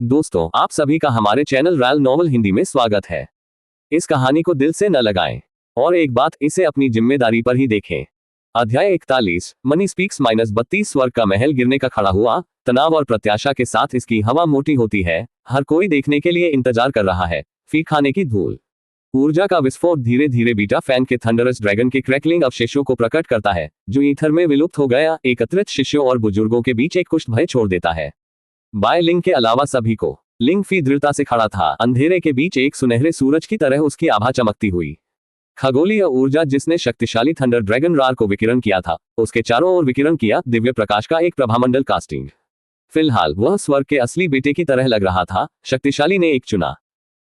दोस्तों, आप सभी का हमारे चैनल रॉयल नॉवल हिंदी में स्वागत है। इस कहानी को दिल से न लगाएं और एक बात, इसे अपनी जिम्मेदारी पर ही देखें। अध्याय 41, मनी स्पीक्स -32 स्वर्ग का महल गिरने का खड़ा हुआ, तनाव और प्रत्याशा के साथ इसकी हवा मोटी होती है। हर कोई देखने के लिए इंतजार कर रहा है। फीक खाने की धूल, ऊर्जा का विस्फोट धीरे धीरे बीटा फैन के थंडरस ड्रैगन के क्रैकलिंग अवशेषों को प्रकट करता है, जो ईथर में विलुप्त हो गया एकत्रित शिष्यों और बुजुर्गों के बीच एक कुष्ठ भय छोड़ देता है। बाय लिंग के अलावा सभी को लिंग फी दृढ़ता से खड़ा था। अंधेरे के बीच एक सुनहरे सूरज की तरह उसकी आभा चमकती हुई। खगोलीय ऊर्जा जिसने शक्तिशाली थंडर ड्रैगन रार को विकिरण किया था, उसके चारों ओर विकिरण किया दिव्य प्रकाश का एक प्रभामंडल कास्टिंग। फिलहाल वह स्वर्ग के असली बेटे की तरह लग रहा था। शक्तिशाली ने एक चुना।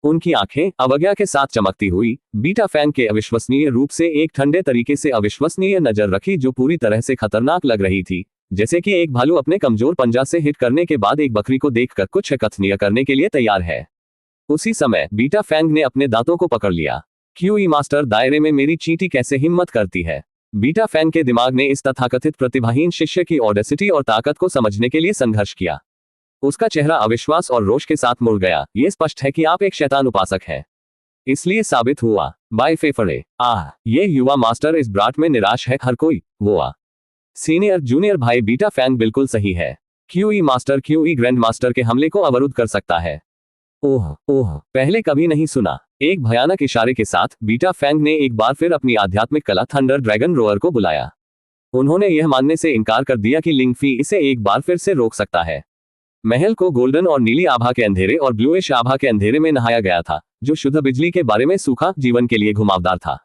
उनकी आंखें अवज्ञा के साथ चमकती हुई। बीटा फैन के अविश्वसनीय रूप से एक ठंडे तरीके से अविश्वसनीय नजर रखी, जो पूरी तरह से खतरनाक लग रही थी, जैसे कि एक भालू अपने कमजोर पंजा से हिट करने के बाद एक बकरी को देखकर कुछ अकथनीय करने के लिए तैयार है। उसी समय बीटा फैंग ने अपने दांतों को पकड़ लिया। क्यूई मास्टर, दायरे में मेरी चींटी कैसे हिम्मत करती है? बीटा फैंग के दिमाग ने इस तथाकथित प्रतिभाहीन शिष्य की ऑडेसिटी और ताकत को समझने के लिए संघर्ष किया। उसका चेहरा अविश्वास और रोष के साथ मुड़ गया। यह स्पष्ट है कि आप एक शैतान उपासक हैं। इसलिए साबित हुआ। बाय फेफड़े, ये युवा मास्टर इस ब्राट में निराश है। हर कोई वो सीनियर जूनियर भाई बीटा फैंग बिल्कुल सही है। QE master QE grand master के हमले को अवरुद्ध कर सकता है। ओह, पहले कभी नहीं सुना। एक भयानक इशारे के साथ बीटा फैंग ने एक बार फिर अपनी आध्यात्मिक कला थंडर ड्रैगन रोअर को बुलाया। उन्होंने यह मानने से इनकार कर दिया कि लिंग फी इसे एक बार फिर से रोक सकता है। महल को गोल्डन और नीली आभा के अंधेरे और ब्लूइश आभा के अंधेरे में नहाया गया था, जो शुद्ध बिजली के बारे में सूखा जीवन के लिए घुमावदार था।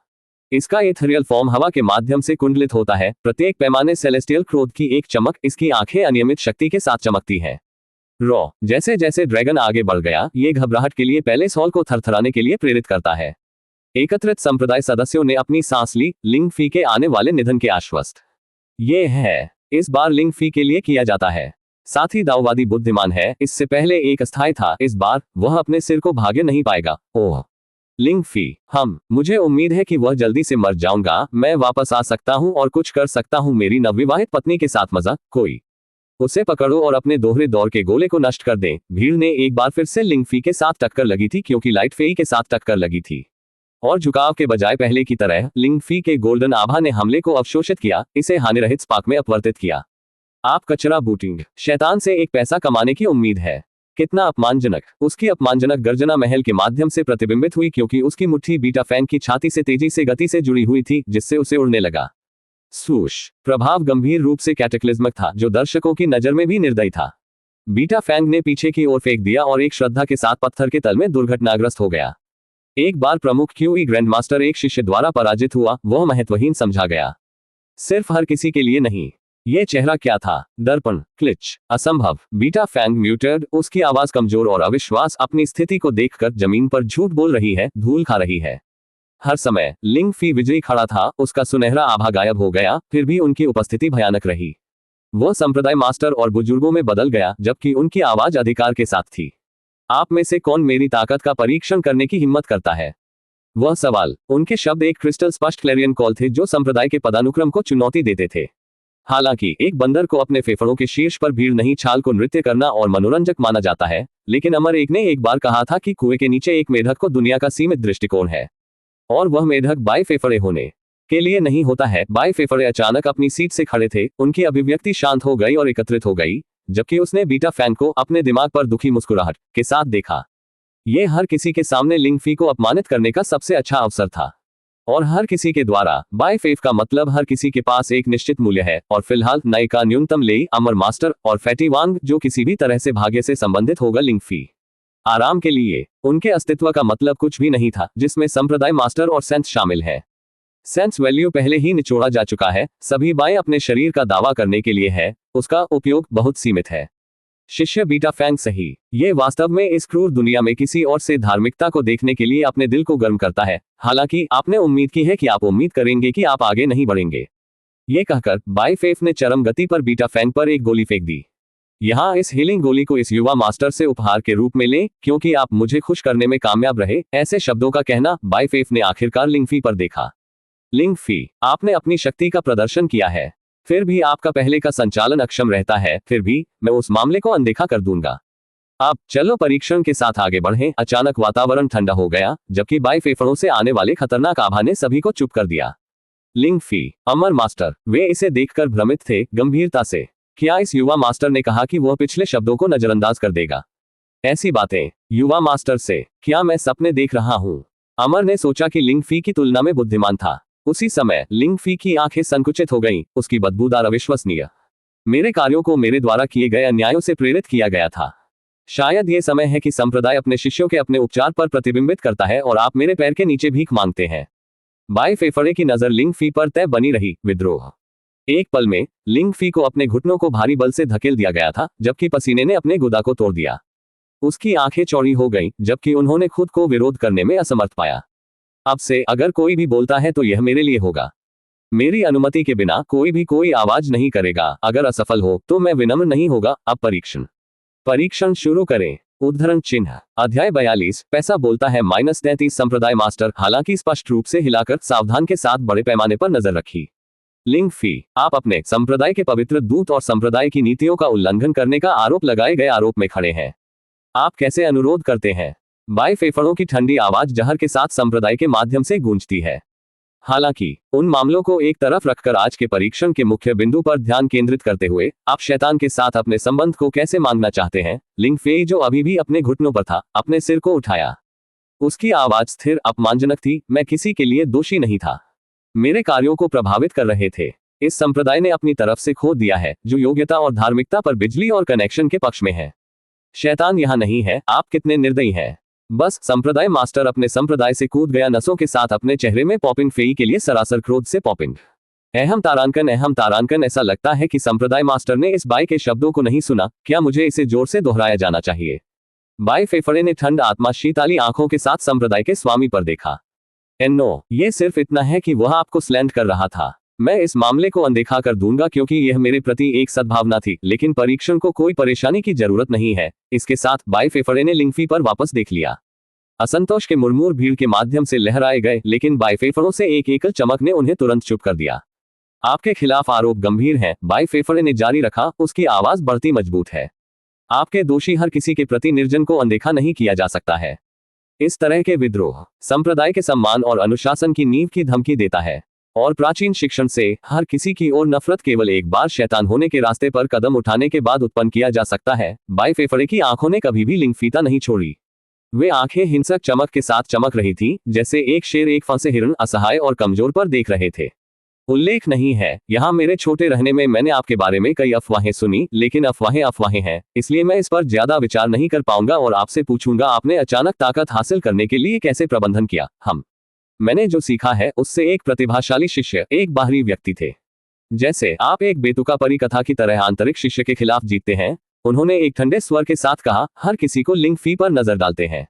इसका एथेरियल फॉर्म हवा के माध्यम से कुंडलित होता है। प्रत्येक पैमाने सेलेस्टियल क्रोध की एक चमक। इसकी आंखें अनियमित शक्ति के साथ चमकती हैं। जैसे जैसे ड्रैगन आगे बढ़ गया, ये घबराहट के लिए पैलेस हॉल को थरथराने के लिए प्रेरित करता है। एकत्रित संप्रदाय सदस्यों ने अपनी सांस ली, लिंग फी के आने वाले निधन के आश्वस्त। ये है, इस बार लिंग फी के लिए किया जाता है। साथ ही दाववादी बुद्धिमान है। इससे पहले एक अस्थायी था, इस बार वह अपने सिर को भागे नहीं पाएगा। ओह लिंग फी, मुझे उम्मीद है कि वह जल्दी से मर जाऊंगा। मैं वापस आ सकता हूं और कुछ कर सकता हूं मेरी नवविवाहित पत्नी के साथ। मजा कोई उसे पकड़ो और अपने दोहरे दौर के गोले को नष्ट कर दें। भीड़ ने एक बार फिर से लिंग फी के साथ टक्कर लगी थी, क्योंकि लाइट फेई के साथ टक्कर लगी थी। और झुकाव के बजाय पहले की तरह लिंग फी के गोल्डन आभा ने हमले को अवशोषित किया, इसे हानिरहित स्पार्क में अपवर्तित किया। आप कचरा बूटिंग शैतान से एक पैसा कमाने की उम्मीद है। कितना अपमानजनक। उसकी अपमानजनक गर्जना महल के माध्यम से प्रतिबिंबित हुई, क्योंकि उसकी मुट्ठी बीटा फैंग की छाती से तेजी से गति से जुड़ी हुई थी, जिससे उसे उड़ने लगा। सूश प्रभाव गंभीर रूप से कैटेक्लिज्मिक था, जो दर्शकों की नजर में भी निर्दयी था। बीटा फैंग ने पीछे की ओर फेंक दिया और एक श्रद्धा के साथ पत्थर के तल में दुर्घटनाग्रस्त हो गया। एक बार प्रमुख क्यूई ग्रैंड मास्टर एक शिष्य द्वारा पराजित हुआ, वह महत्वहीन समझा गया। सिर्फ हर किसी के लिए नहीं। यह चेहरा क्या था? दर्पण, क्लिच, असंभव। Beta fang muted. उसकी आवाज कमजोर और अविश्वास। अपनी स्थिति को देखकर जमीन पर झूठ बोल रही है, धूल खा रही है। हर समय लिंग फी विजयी खड़ा था। उसका सुनहरा आभा गायब हो गया, फिर भी उनकी उपस्थिति भयानक रही। वह संप्रदाय मास्टर और बुजुर्गों में बदल गया, जबकि उनकी आवाज अधिकार के साथ थी। आप में से कौन मेरी ताकत का परीक्षण करने की हिम्मत करता है? वह सवाल। उनके शब्द एक क्रिस्टल स्पष्ट क्लैरियन कॉल थे, जो संप्रदाय के पदानुक्रम को चुनौती देते थे। हालांकि एक बंदर को अपने फेफड़ों के शीर्ष पर भीड़ नहीं छाल को नृत्य करना और मनोरंजक माना जाता है, लेकिन अमर एक ने एक बार कहा था कि कुएं के नीचे एक मेढक को दुनिया का सीमित दृष्टिकोण है, और वह मेढक बाय फेफड़े होने के लिए नहीं होता है। बाय फेफड़े अचानक अपनी सीट से खड़े थे। उनकी अभिव्यक्ति शांत हो गई और एकत्रित हो गई, जबकि उसने बीटा फैंग को अपने दिमाग पर दुखी मुस्कुराहट के साथ देखा। यह हर किसी के सामने लिंग फी को अपमानित करने का सबसे अच्छा अवसर था, और हर किसी के द्वारा। बाय फेफ का मतलब हर किसी के पास एक निश्चित मूल्य है, और फिलहाल नायिका न्यूनतम लेई, अमर मास्टर और फैटी वांग, जो किसी भी तरह से भाग्य से संबंधित होगा लिंग फी। आराम के लिए उनके अस्तित्व का मतलब कुछ भी नहीं था, जिसमें संप्रदाय मास्टर और सेंस शामिल है। सेंस वैल्यू पहले ही निचोड़ा जा चुका है। सभी बाएं अपने शरीर का दावा करने के लिए है, उसका उपयोग बहुत सीमित है। शिष्य बीटा फैंग सही। ये वास्तव में इस क्रूर दुनिया में किसी और से धार्मिकता को देखने के लिए अपने दिल को गर्म करता है। हालांकि आपने उम्मीद की है कि आप उम्मीद करेंगे कि आप आगे नहीं बढ़ेंगे। ये कहकर बाय फेफ ने चरम गति पर बीटा फैंग पर एक गोली फेंक दी। यहाँ इस हीलिंग गोली को इस युवा मास्टर से उपहार के रूप में लें, क्योंकि आप मुझे खुश करने में कामयाब रहे। ऐसे शब्दों का कहना। बाय फेफ ने आखिरकार लिंग फी पर देखा। लिंग फी, आपने अपनी शक्ति का प्रदर्शन किया है, फिर भी आपका पहले का संचालन अक्षम रहता है। फिर भी मैं उस मामले को अनदेखा कर दूंगा। अब चलो परीक्षण के साथ आगे बढ़ें। अचानक वातावरण ठंडा हो गया, जबकि बाई फेफड़ों से आने वाले खतरनाक आभा ने सभी को चुप कर दिया। लिंग फी, अमर मास्टर, वे इसे देखकर भ्रमित थे, गंभीरता से। क्या इस युवा मास्टर ने कहा कि वह पिछले शब्दों को नजरअंदाज कर देगा? ऐसी बातें युवा मास्टर से क्या मैं सपने देख रहा हूं? अमर ने सोचा कि लिंग फी की तुलना में बुद्धिमान था। उसी समय लिंग फी की आंखें संकुचित हो गईं, उसकी बदबूदार अविश्वसनीय। मेरे कार्यों को मेरे द्वारा किए गए अन्यायों से प्रेरित किया गया था। शायद ये समय है कि संप्रदाय अपने शिष्यों के अपने उपचार पर प्रतिबिंबित करता है और आप मेरे पैर के नीचे भीख मांगते हैं। बाई फेफड़े की नजर लिंग फी पर तय बनी रही। विद्रोह। एक पल में लिंग फी को अपने घुटनों को भारी बल से धकेल दिया गया था, जबकि पसीने ने अपने गुदा को तोड़ दिया। उसकी आंखें चौड़ी हो गईं, जबकि उन्होंने खुद को विरोध करने में असमर्थ पाया। अब से अगर कोई भी बोलता है तो यह मेरे लिए होगा। मेरी अनुमति के बिना कोई भी कोई आवाज नहीं करेगा। अगर असफल हो तो मैं विनम्र नहीं होगा। अब परीक्षण शुरू करें। उद्धरण चिन्ह। अध्याय 42। पैसा बोलता है -33 संप्रदाय मास्टर, हालांकि स्पष्ट रूप से हिलाकर सावधान के साथ बड़े पैमाने पर नजर रखी। लिंग फी, आप अपने संप्रदाय के पवित्र दूत और संप्रदाय की नीतियों का उल्लंघन करने का आरोप लगाए गए आरोप में खड़े हैं। आप कैसे अनुरोध करते हैं? बाई फेफड़ों की ठंडी आवाज जहर के साथ संप्रदाय के माध्यम से गूंजती है। हालांकि उन मामलों को एक तरफ रखकर आज के परीक्षण के मुख्य बिंदु पर ध्यान केंद्रित करते हुए आप शैतान के साथ अपने संबंध को कैसे मांगना चाहते हैं? लिंग फे, जो अभी भी अपने घुटनों पर था, अपने सिर को उठाया। उसकी आवाज स्थिर, अपमानजनक थी। मैं किसी के लिए दोषी नहीं था। मेरे कार्यों को प्रभावित कर रहे थे। इस संप्रदाय ने अपनी तरफ से खो दिया है, जो योग्यता और धार्मिकता पर बिजली और कनेक्शन के पक्ष में है। शैतान यहाँ नहीं है। आप कितने निर्दयी हैं। बस संप्रदाय मास्टर अपने संप्रदाय से कूद गया, नसों के साथ अपने चेहरे में पॉपिंग फेई के लिए सरासर क्रोध से पॉपिंग। अहम तारांकन। ऐसा लगता है कि संप्रदाय मास्टर ने इस बाई के शब्दों को नहीं सुना। क्या मुझे इसे जोर से दोहराया जाना चाहिए? बाई फेफड़े ने ठंड आत्मा शीताली आंखों के साथ संप्रदाय के स्वामी पर देखा। नो, ये सिर्फ इतना है कि वह आपको स्लैंड कर रहा था। मैं इस मामले को अनदेखा कर दूंगा क्योंकि यह मेरे प्रति एक सद्भावना थी, लेकिन परीक्षण को कोई परेशानी की जरूरत नहीं है। इसके साथ बाई फेफड़े ने लिंग फी पर वापस देख लिया। असंतोष के मुरमुर भीड़ के माध्यम से लहराए गए, लेकिन बाई फेफड़ों से एक एकल चमक ने उन्हें तुरंत चुप कर दिया। आपके खिलाफ आरोप गंभीर हैं, बाई फेफड़े ने जारी रखा, उसकी आवाज बढ़ती मजबूत है। आपके दोषी हर किसी के प्रति निर्जन को अनदेखा नहीं किया जा सकता है। इस तरह के विद्रोह संप्रदाय के सम्मान और अनुशासन की नींव की धमकी देता है, और प्राचीन शिक्षण से हर किसी की ओर नफरत केवल एक बार शैतान होने के रास्ते पर कदम उठाने के बाद उत्पन्न किया जा सकता है। बाई फेफड़े की आंखों ने कभी भी लिंग फीता नहीं छोड़ी। वे आंखें हिंसक चमक के साथ चमक रही थी, जैसे एक शेर एक फंसे हिरण असहाय और कमजोर पर देख रहे थे। उल्लेख नहीं है, यहाँ मेरे छोटे रहने में मैंने आपके बारे में कई अफवाहें सुनी, लेकिन अफवाहें हैं, इसलिए मैं इस पर ज्यादा विचार नहीं कर पाऊंगा और आपसे पूछूंगा, आपने अचानक ताकत हासिल करने के लिए कैसे प्रबंधन किया? मैंने जो सीखा है उससे एक प्रतिभाशाली शिष्य एक बाहरी व्यक्ति थे। जैसे आप एक बेतुका परी कथा की तरह आंतरिक शिष्य के खिलाफ जीतते हैं, उन्होंने एक ठंडे स्वर के साथ कहा। हर किसी को लिंग फी पर नजर डालते हैं।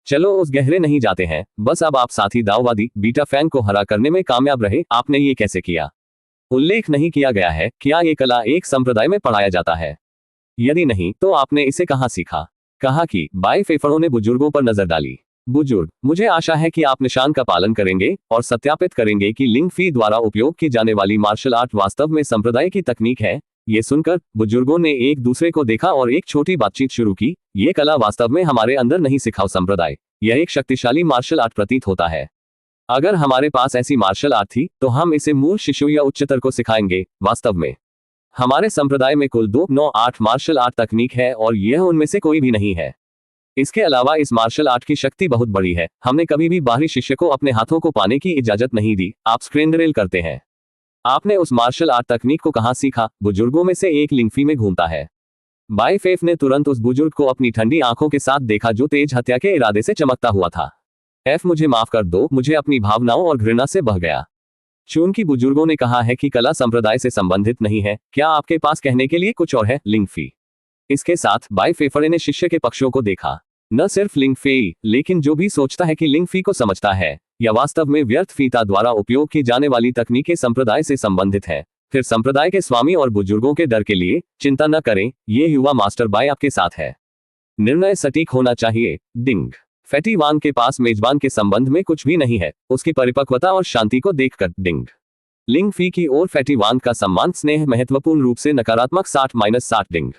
चलो उस गहरे नहीं जाते हैं, बस अब आप साथी दाववादी बीटा फैन को हरा करने में कामयाब रहे। आपने ये कैसे किया? उल्लेख नहीं किया गया है। क्या ये कला एक संप्रदाय में पढ़ाया जाता है? यदि नहीं तो आपने इसे कहाँ सीखा? कहा कि बाई फेफड़ों ने बुजुर्गों पर नजर डाली। बुजुर्ग, मुझे आशा है कि आप निशान का पालन करेंगे और सत्यापित करेंगे कि लिंग फी द्वारा उपयोग की जाने वाली मार्शल आर्ट वास्तव में संप्रदाय की तकनीक है। ये सुनकर बुजुर्गों ने एक दूसरे को देखा और एक छोटी बातचीत शुरू की। ये कला वास्तव में हमारे अंदर नहीं सिखाओ संप्रदाय, यह एक शक्तिशाली मार्शल आर्ट प्रतीत होता है। अगर हमारे पास ऐसी मार्शल आर्ट थी तो हम इसे मूल शिशु या उच्चतर को सिखाएंगे। वास्तव में हमारे संप्रदाय में कुल 2-9-8 मार्शल आर्ट तकनीक है और यह उनमें से कोई भी नहीं है। इसके अलावा इस मार्शल आर्ट की शक्ति बहुत बड़ी है। हमने कभी भी बाहरी शिष्य को अपने हाथों को पाने की इजाजत नहीं दी। आप स्क्रेंडरेल करते हैं। आपने उस मार्शल आर्ट तकनीक को कहां सीखा? बुजुर्गों में से एक लिंग फी में घूमता है। बाई फेफ ने तुरंत उस बुजुर्ग को अपनी ठंडी आंखों के साथ देखा जो तेज हत्या के इरादे से चमकता हुआ था। मुझे माफ कर दो, मुझे अपनी भावनाओं और घृणा से बह गया। चूंकि बुजुर्गों ने कहा है कि कला संप्रदाय से संबंधित नहीं है, क्या आपके पास कहने के लिए कुछ और है? लिंग फी। इसके साथ बाई फेफड़े ने शिष्य के पक्षों को देखा। न सिर्फ लिंग फी, लेकिन जो भी सोचता है कि लिंग फी को समझता है या वास्तव में व्यर्थ फीता द्वारा उपयोग की जाने वाली तकनीकें संप्रदाय से संबंधित है, फिर संप्रदाय के स्वामी और बुजुर्गों के डर के लिए चिंता न करें। ये युवा मास्टर बाई आपके साथ है। निर्णय सटीक होना चाहिए। डिंग। फैटी वान के पास मेजबान के संबंध में कुछ भी नहीं है, उसकी परिपक्वता और शांति को देखकर। डिंग। लिंग फी की ओर फैटी वान का सम्मान स्नेह महत्वपूर्ण रूप से नकारात्मक 60-60। डिंग।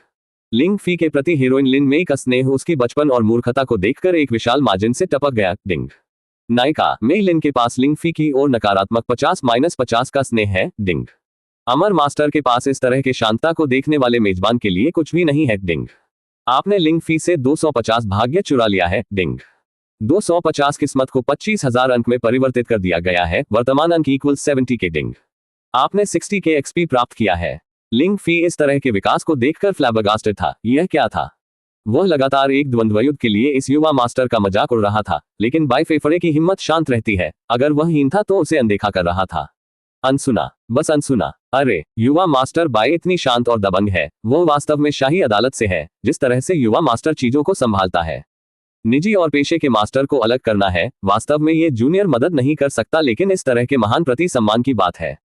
लिंग फी के प्रति हीरोइन लिन मेई का स्नेह उसकी बचपन और मूर्खता को देखकर एक विशाल मार्जिन से टपक गया। डिंग। नायिका मेई लिन के पास लिंग फी की ओर नकारात्मक 50-50 का स्नेह है। डिंग। अमर मास्टर के पास इस तरह के शांतता को देखने वाले मेजबान के लिए कुछ भी नहीं है। डिंग। आपने लिंग फी से 250 भाग्य चुरा लिया है। डिंग। 250 किस्मत को 25,000 अंक में परिवर्तित कर दिया गया है। वर्तमान अंक इक्वल 70 के। डिंग। आपने 60 के एक्सपी प्राप्त किया है। लिंग फी इस तरह के विकास को देखकर फ्लैबरगास्टेड था। यह क्या था? वह लगातार एक द्वंद्वयुद्ध के लिए इस युवा मास्टर का मजाक उड़ रहा था, लेकिन बाई फेफड़े की हिम्मत शांत रहती है। अगर वह हीन था तो उसे अनदेखा कर रहा था। अनसुना, बस अनसुना। अरे, युवा मास्टर बाई इतनी शांत और दबंग है। वह वास्तव में शाही अदालत से है। जिस तरह से युवा मास्टर चीजों को संभालता है, निजी और पेशे के मास्टर को अलग करना है। वास्तव में ये जूनियर मदद नहीं कर सकता, लेकिन इस तरह के महान प्रति सम्मान की बात है।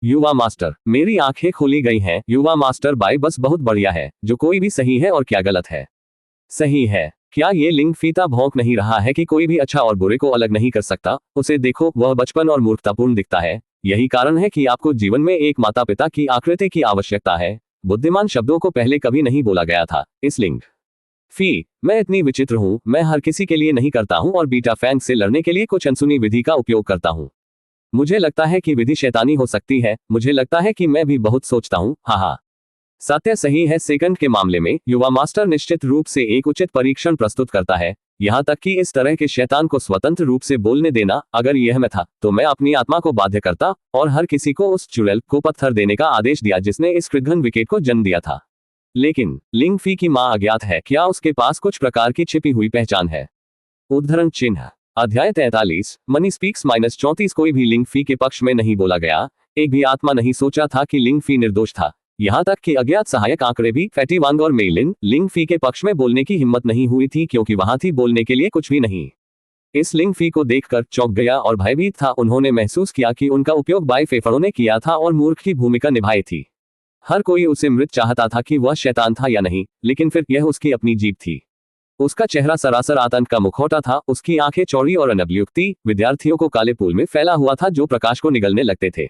युवा मास्टर, मेरी आंखें खोली गई हैं। युवा मास्टर बाई बस बहुत बढ़िया है। जो कोई भी सही है और क्या गलत है। सही है। क्या ये लिंग फीता भौंक नहीं रहा है कि कोई भी अच्छा और बुरे को अलग नहीं कर सकता? उसे देखो, वह बचपन और मूर्खतापूर्ण दिखता है। यही कारण है कि आपको जीवन में एक माता पिता की आकृति की आवश्यकता है। बुद्धिमान शब्दों को पहले कभी नहीं बोला गया था। इस लिंग फी, मैं इतनी विचित्र हूं। मैं हर किसी के लिए नहीं करता हूं और बीटा फैंग से लड़ने के लिए कुछ अनसुनी विधि का उपयोग करता हूं। मुझे लगता है कि विधि शैतानी हो सकती है। मुझे लगता है कि मैं भी बहुत सोचता हूं। हाँ, सत्य सही है। सेकंड के मामले में युवा मास्टर निश्चित रूप से एक उचित परीक्षण प्रस्तुत करता है, यहां तक कि इस तरह के शैतान को स्वतंत्र रूप से बोलने देना। अगर यह मैं था तो मैं अपनी आत्मा को बाध्य करता और हर किसी को उस चुड़ैल को पत्थर देने का आदेश दिया जिसने इस कृतघ्न विकेट को जन्म दिया था। लेकिन लिंग फी की मां अज्ञात है। क्या उसके पास कुछ प्रकार की छिपी हुई पहचान है? उद्धरण चिन्ह। अध्याय 43 मनी स्पीक्स -34 कोई भी लिंग फी के पक्ष में नहीं बोला गया। एक भी आत्मा नहीं सोचा था कि लिंग फी निर्दोष था। यहां तक कि अज्ञात सहायक आंकड़े भी फैटी वांग और मेइलिन लिंग फी के पक्ष में बोलने की हिम्मत नहीं हुई थी, क्योंकि वहां थी बोलने के लिए कुछ भी नहीं। इस लिंग फी को देखकर चौंक गया और भयभीत था। उन्होंने महसूस किया कि उनका उपयोग बाई फेफड़ों ने किया था और मूर्ख की भूमिका निभाई थी। हर कोई उसे मृत चाहता था कि वह शैतान था या नहीं, लेकिन फिर यह उसकी अपनी जीभ थी। उसका चेहरा सरासर आतंक का मुखौटा था। उसकी आंखें चौड़ी और अनभियुक्ति विद्यार्थियों को काले पूल में फैला हुआ था जो प्रकाश को निगलने लगते थे।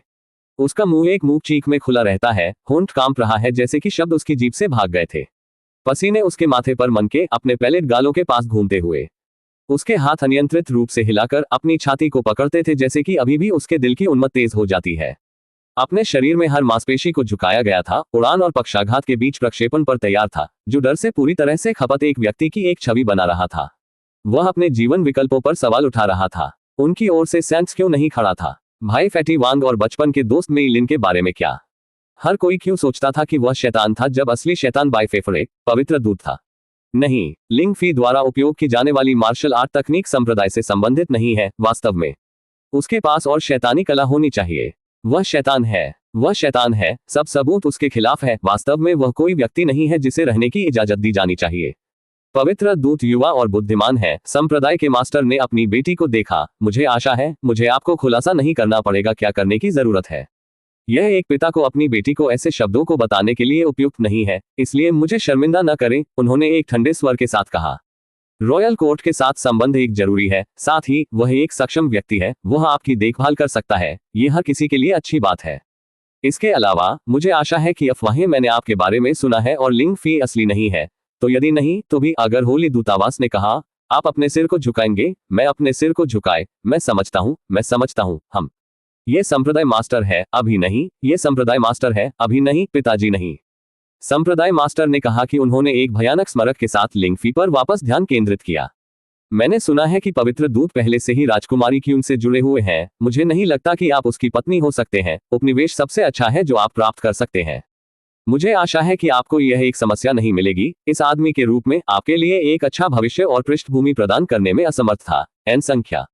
उसका मुंह एक मूक चीख में खुला रहता है। होंठ कांप रहा है जैसे कि शब्द उसकी जीभ से भाग गए थे। पसीने उसके माथे पर मन के अपने पैलेट गालों के पास घूमते हुए उसके हाथ अनियंत्रित रूप से हिलाकर अपनी छाती को पकड़ते थे, जैसे कि अभी भी उसके दिल की उन्मत्त तेज हो जाती है। अपने शरीर में हर मांसपेशी को झुकाया गया था। उड़ान और पक्षाघात के बीच प्रक्षेपण पर तैयार था, जो डर से पूरी तरह से खपत एक व्यक्ति की एक छवि बना रहा था। वह अपने जीवन विकल्पों पर सवाल उठा रहा था। उनकी ओर से सैंक्स क्यों नहीं खड़ा था? भाई फैटी वांग और बचपन के दोस्त मेइलिन के बारे में क्या? हर कोई क्यों सोचता था कि वह शैतान था, जब असली शैतान बाई फेफड़े पवित्र दूत था? नहीं, लिंग फी द्वारा उपयोग की जाने वाली मार्शल आर्ट तकनीक संप्रदाय से संबंधित नहीं है। वास्तव में उसके पास और शैतानी कला होनी चाहिए। वह शैतान है। वह शैतान है। सब सबूत उसके खिलाफ है। वास्तव में वह कोई व्यक्ति नहीं है जिसे रहने की इजाजत दी जानी चाहिए। पवित्र दूत युवा और बुद्धिमान है। संप्रदाय के मास्टर ने अपनी बेटी को देखा। मुझे आशा है मुझे आपको खुलासा नहीं करना पड़ेगा क्या करने की जरूरत है। यह एक पिता को अपनी बेटी को ऐसे शब्दों को बताने के लिए उपयुक्त नहीं है, इसलिए मुझे शर्मिंदा न करें, उन्होंने एक ठंडे स्वर के साथ कहा। रॉयल कोर्ट के साथ संबंध एक जरूरी है, साथ ही वह एक सक्षम व्यक्ति है। वह आपकी देखभाल कर सकता है। यह हर किसी के लिए अच्छी बात है। इसके अलावा मुझे आशा है कि अफवाहें मैंने आपके बारे में सुना है और लिंग फी असली नहीं है। तो यदि नहीं तो भी अगर होली दूतावास ने कहा आप अपने सिर को झुकाएंगे, मैं अपने सिर को झुकाए। मैं समझता हूँ हम ये संप्रदाय मास्टर है अभी नहीं। ये संप्रदाय मास्टर है अभी नहीं, पिताजी नहीं। संप्रदाय मास्टर ने कहा कि उन्होंने एक भयानक स्मारक के साथ लिंग फी पर वापस ध्यान केंद्रित किया। मैंने सुना है कि पवित्र दूत पहले से ही राजकुमारी क्यून से जुड़े हुए हैं। मुझे नहीं लगता कि आप उसकी पत्नी हो सकते हैं। उपनिवेश सबसे अच्छा है जो आप प्राप्त कर सकते हैं। मुझे आशा है कि आपको यह एक समस्या नहीं मिलेगी। इस आदमी के रूप में आपके लिए एक अच्छा भविष्य और पृष्ठभूमि प्रदान करने में असमर्थ था। एन संख्या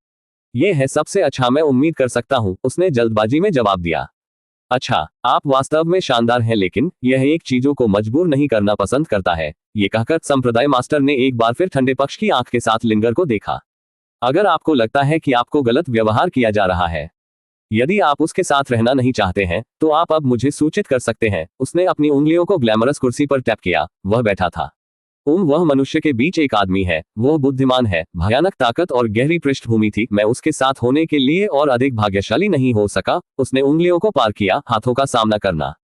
यह है सबसे अच्छा मैं उम्मीद कर सकता हूं, उसने जल्दबाजी में जवाब दिया। अच्छा, आप वास्तव में शानदार हैं, लेकिन यह एक चीजों को मजबूर नहीं करना पसंद करता है। ये कहकर संप्रदाय मास्टर ने एक बार फिर ठंडे पक्ष की आंख के साथ लिंगर को देखा। अगर आपको लगता है कि आपको गलत व्यवहार किया जा रहा है, यदि आप उसके साथ रहना नहीं चाहते हैं, तो आप अब मुझे सूचित कर सकते हैं। उसने अपनी उंगलियों को ग्लैमरस कुर्सी पर टैप किया। वह बैठा था। वह मनुष्य के बीच एक आदमी है। वह बुद्धिमान है। भयानक ताकत और गहरी पृष्ठभूमि थी। मैं उसके साथ होने के लिए और अधिक भाग्यशाली नहीं हो सका। उसने उंगलियों को पार किया, हाथों का सामना करना।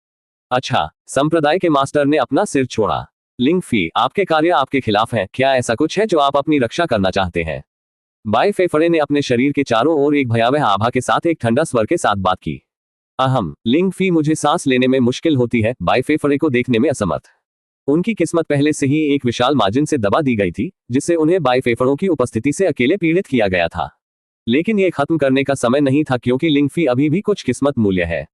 अच्छा, संप्रदाय के मास्टर ने अपना सिर छोड़ा। लिंग फी, आपके कार्य आपके खिलाफ हैं, क्या ऐसा कुछ है जो आप अपनी रक्षा करना चाहते हैं? बाई फेफड़े ने अपने शरीर के चारों ओर एक भयावह आभा के साथ एक ठंडा स्वर के साथ बात की। अहम, लिंग फी, मुझे सांस लेने में मुश्किल होती है, बाई फेफड़े को देखने में असमर्थ। उनकी किस्मत पहले से ही एक विशाल मार्जिन से दबा दी गई थी, जिससे उन्हें बाई फेफड़ों की उपस्थिति से अकेले पीड़ित किया गया था। लेकिन यह खत्म करने का समय नहीं था, क्योंकि लिंग फी अभी भी कुछ किस्मत मूल्य है।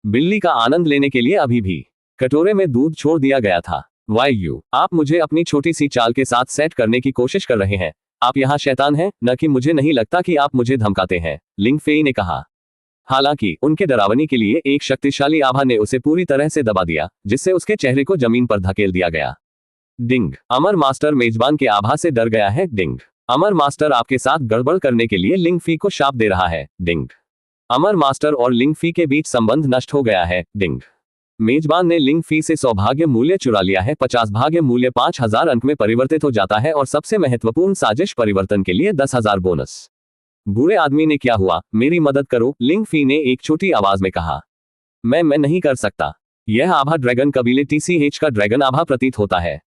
बिल्ली का आनंद लेने के लिए अभी भी कटोरे में दूध छोड़ दिया गया था। वायु, आप मुझे अपनी छोटी सी चाल के साथ सेट करने की कोशिश कर रहे हैं। आप यहाँ शैतान हैं, न कि मुझे नहीं लगता कि आप मुझे धमकाते हैं, लिंग फेई ने कहा। हालांकि उनके डरावनी के लिए एक शक्तिशाली आभा ने उसे पूरी तरह से दबा दिया, जिससे उसके चेहरे को जमीन पर धकेल दिया गया। डिंग, अमर मास्टर मेजबान के आभा से डर गया है। डिंग, अमर मास्टर आपके साथ गड़बड़ करने के लिए लिंग फी को शाप दे रहा है। डिंग, अमर मास्टर और लिंग फी के बीच संबंध नष्ट हो गया है। डिंग, मेजबान ने लिंग फी से सौभाग्य मूल्य चुरा लिया है। 50 भाग्य मूल्य 5000 अंक में परिवर्तित हो जाता है और सबसे महत्वपूर्ण साजिश परिवर्तन के लिए 10,000 बोनस। बुरे आदमी ने क्या हुआ, मेरी मदद करो, लिंग फी ने एक छोटी आवाज में कहा। मैं नहीं कर सकता। यह आभा ड्रैगन कबीले TCH का ड्रैगन आभा प्रतीत होता है।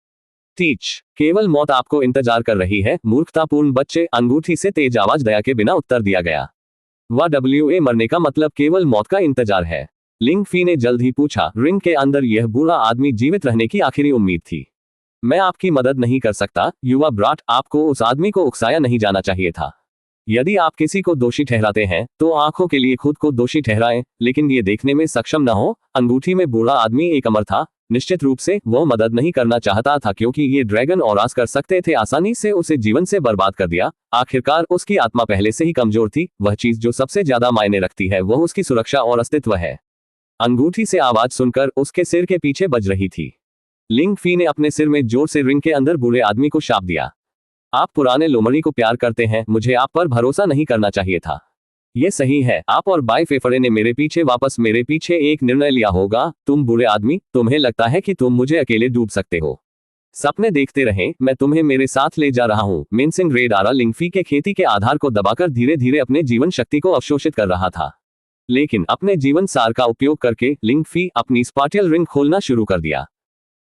टीच, केवल मौत आपको इंतजार कर रही है, मूर्खतापूर्ण बच्चे, अंगूठी से तेज आवाज दया के बिना उत्तर दिया गया। WA मरने का मतलब केवल मौत का इंतजार है। लिंग फी ने जल्द ही पूछा, रिंग के अंदर यह बूढ़ा आदमी जीवित रहने की आखिरी उम्मीद थी। मैं आपकी मदद नहीं कर सकता, युवा ब्राट, आपको उस आदमी को उकसाया नहीं जाना चाहिए था। यदि आप किसी को दोषी ठहराते हैं, तो आंखों के लिए खुद को दोषी ठहराएं, लेकिन ये देखने में सक्षम न हो। अंगूठी में बूढ़ा आदमी एक अमर था। निश्चित रूप से वह मदद नहीं करना चाहता था, क्योंकि ये ड्रैगन और आस कर सकते थे आसानी से उसे जीवन से बर्बाद कर दिया। आखिरकार उसकी आत्मा पहले से ही कमजोर थी। वह चीज जो सबसे ज्यादा मायने रखती है वह उसकी सुरक्षा और अस्तित्व है। अंगूठी से आवाज सुनकर उसके सिर के पीछे बज रही थी। लिंग फी ने अपने सिर में जोर से रिंग के अंदर बूढ़े आदमी को शाप दिया। आप पुराने लोमड़ी को प्यार करते हैं, मुझे आप पर भरोसा नहीं करना चाहिए था। ये सही है, आप और बाई फेफड़े ने मेरे पीछे एक निर्णय लिया होगा। तुम बुरे आदमी, तुम्हें लगता है कि तुम मुझे अकेले डूब सकते हो। सपने देखते रहें, मैं तुम्हें मेरे साथ ले जा रहा हूँ। मिनसिंग रेडारा लिंग फी के खेती के आधार को दबाकर धीरे धीरे अपने जीवन शक्ति को अवशोषित कर रहा था। लेकिन अपने जीवन सार का उपयोग करके लिंग फी अपनी स्पाटियल रिंग खोलना शुरू कर दिया।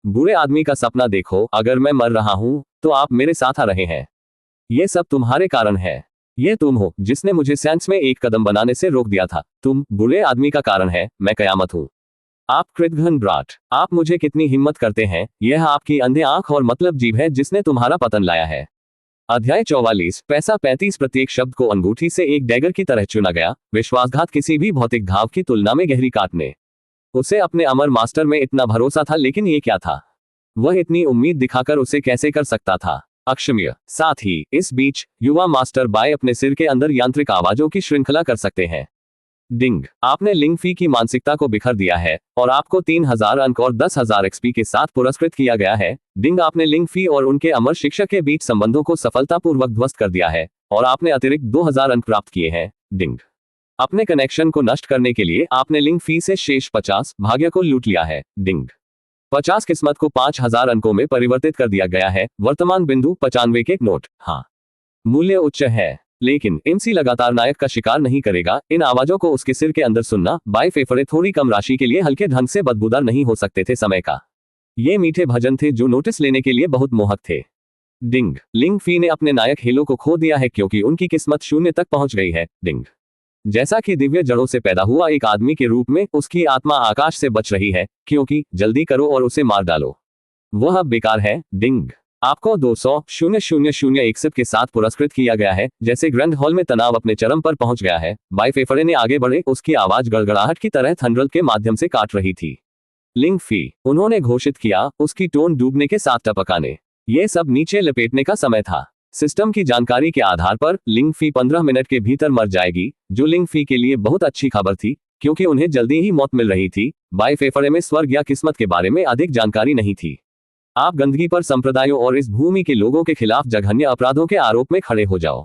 बुरे आदमी का सपना देखो, अगर मैं मर रहा हूं तो आप मेरे साथ आ रहे हैं। यह सब तुम्हारे कारण है। यह तुम हो जिसने मुझे सेंस में एक कदम बनाने से रोक दिया था। तुम बुरे आदमी का कारण है, मैं कयामत हूं। आप कृतघ्न ब्राट, आप मुझे कितनी हिम्मत करते हैं। यह आपकी अंधे आंख और मतलब जीभ है जिसने तुम्हारा पतन लाया है। अध्याय 44, पैसा 35। प्रत्येक शब्द को अंगूठी से एक डैगर की तरह चुना गया। विश्वासघात किसी भी भौतिक घाव की तुलना में गहरी काटने। उसे अपने अमर मास्टर में इतना भरोसा था, लेकिन ये क्या था? वह इतनी उम्मीद दिखाकर उसे कैसे कर सकता था? अक्षम्य। साथ ही इस बीच युवा मास्टर बाय अपने सिर के अंदर यांत्रिक आवाजों की श्रृंखला कर सकते हैं। डिंग, आपने लिंग फी की मानसिकता को बिखर दिया है और आपको 3000 अंक और 10,000 XP के साथ पुरस्कृत किया गया है। डिंग, आपने लिंग फी और उनके अमर शिक्षक के बीच संबंधों को सफलतापूर्वक ध्वस्त कर दिया है और आपने अतिरिक्त 2000 अंक प्राप्त किए हैं। डिंग, अपने कनेक्शन को नष्ट करने के लिए आपने लिंग फी से शेष 50 भाग्य को लूट लिया है। डिंग, 50 किस्मत को 5000 अंकों में परिवर्तित कर दिया गया है। वर्तमान बिंदु 95 के नोट। हाँ, मूल्य उच्च है, लेकिन एमसी लगातार नायक का शिकार नहीं करेगा। इन आवाजों को उसके सिर के अंदर सुनना। बाई फेफड़े थोड़ी कम राशि के लिए हल्के ढंग से बदबूदार नहीं हो सकते थे। समय का ये मीठे भजन थे जो नोटिस लेने के लिए बहुत मोहक थे। डिंग, लिंग फी ने अपने नायक हेलो को खो दिया है क्योंकि उनकी किस्मत शून्य तक पहुंच गई है। डिंग, जैसा कि दिव्य जड़ों से पैदा हुआ एक आदमी के रूप में उसकी आत्मा आकाश से बच रही है, क्योंकि जल्दी करो और उसे मार डालो, वह अब बेकार है। डिंग, आपको 200,000 एक्सेप्ट के साथ पुरस्कृत किया गया है। जैसे ग्रैंड हॉल में तनाव अपने चरम पर पहुंच गया है, बाई फेफड़े ने आगे बढ़े। उसकी आवाज गड़गड़ाहट की तरह थंडर के माध्यम से काट रही थी। लिंग फी, उन्होंने घोषित किया, उसकी टोन डूबने के साथ टपकाने। यह सब नीचे लपेटने का समय था। सिस्टम की जानकारी के आधार पर लिंग फी 15 मिनट के भीतर मर जाएगी, जो लिंग फी के लिए बहुत अच्छी खबर थी, क्योंकि उन्हें जल्दी ही मौत मिल रही थी। बाई फेफड़े में स्वर्ग या किस्मत के बारे में अधिक जानकारी नहीं थी। आप गंदगी पर संप्रदायों और इस भूमि के लोगों के खिलाफ जघन्य अपराधों के आरोप में खड़े हो जाओ।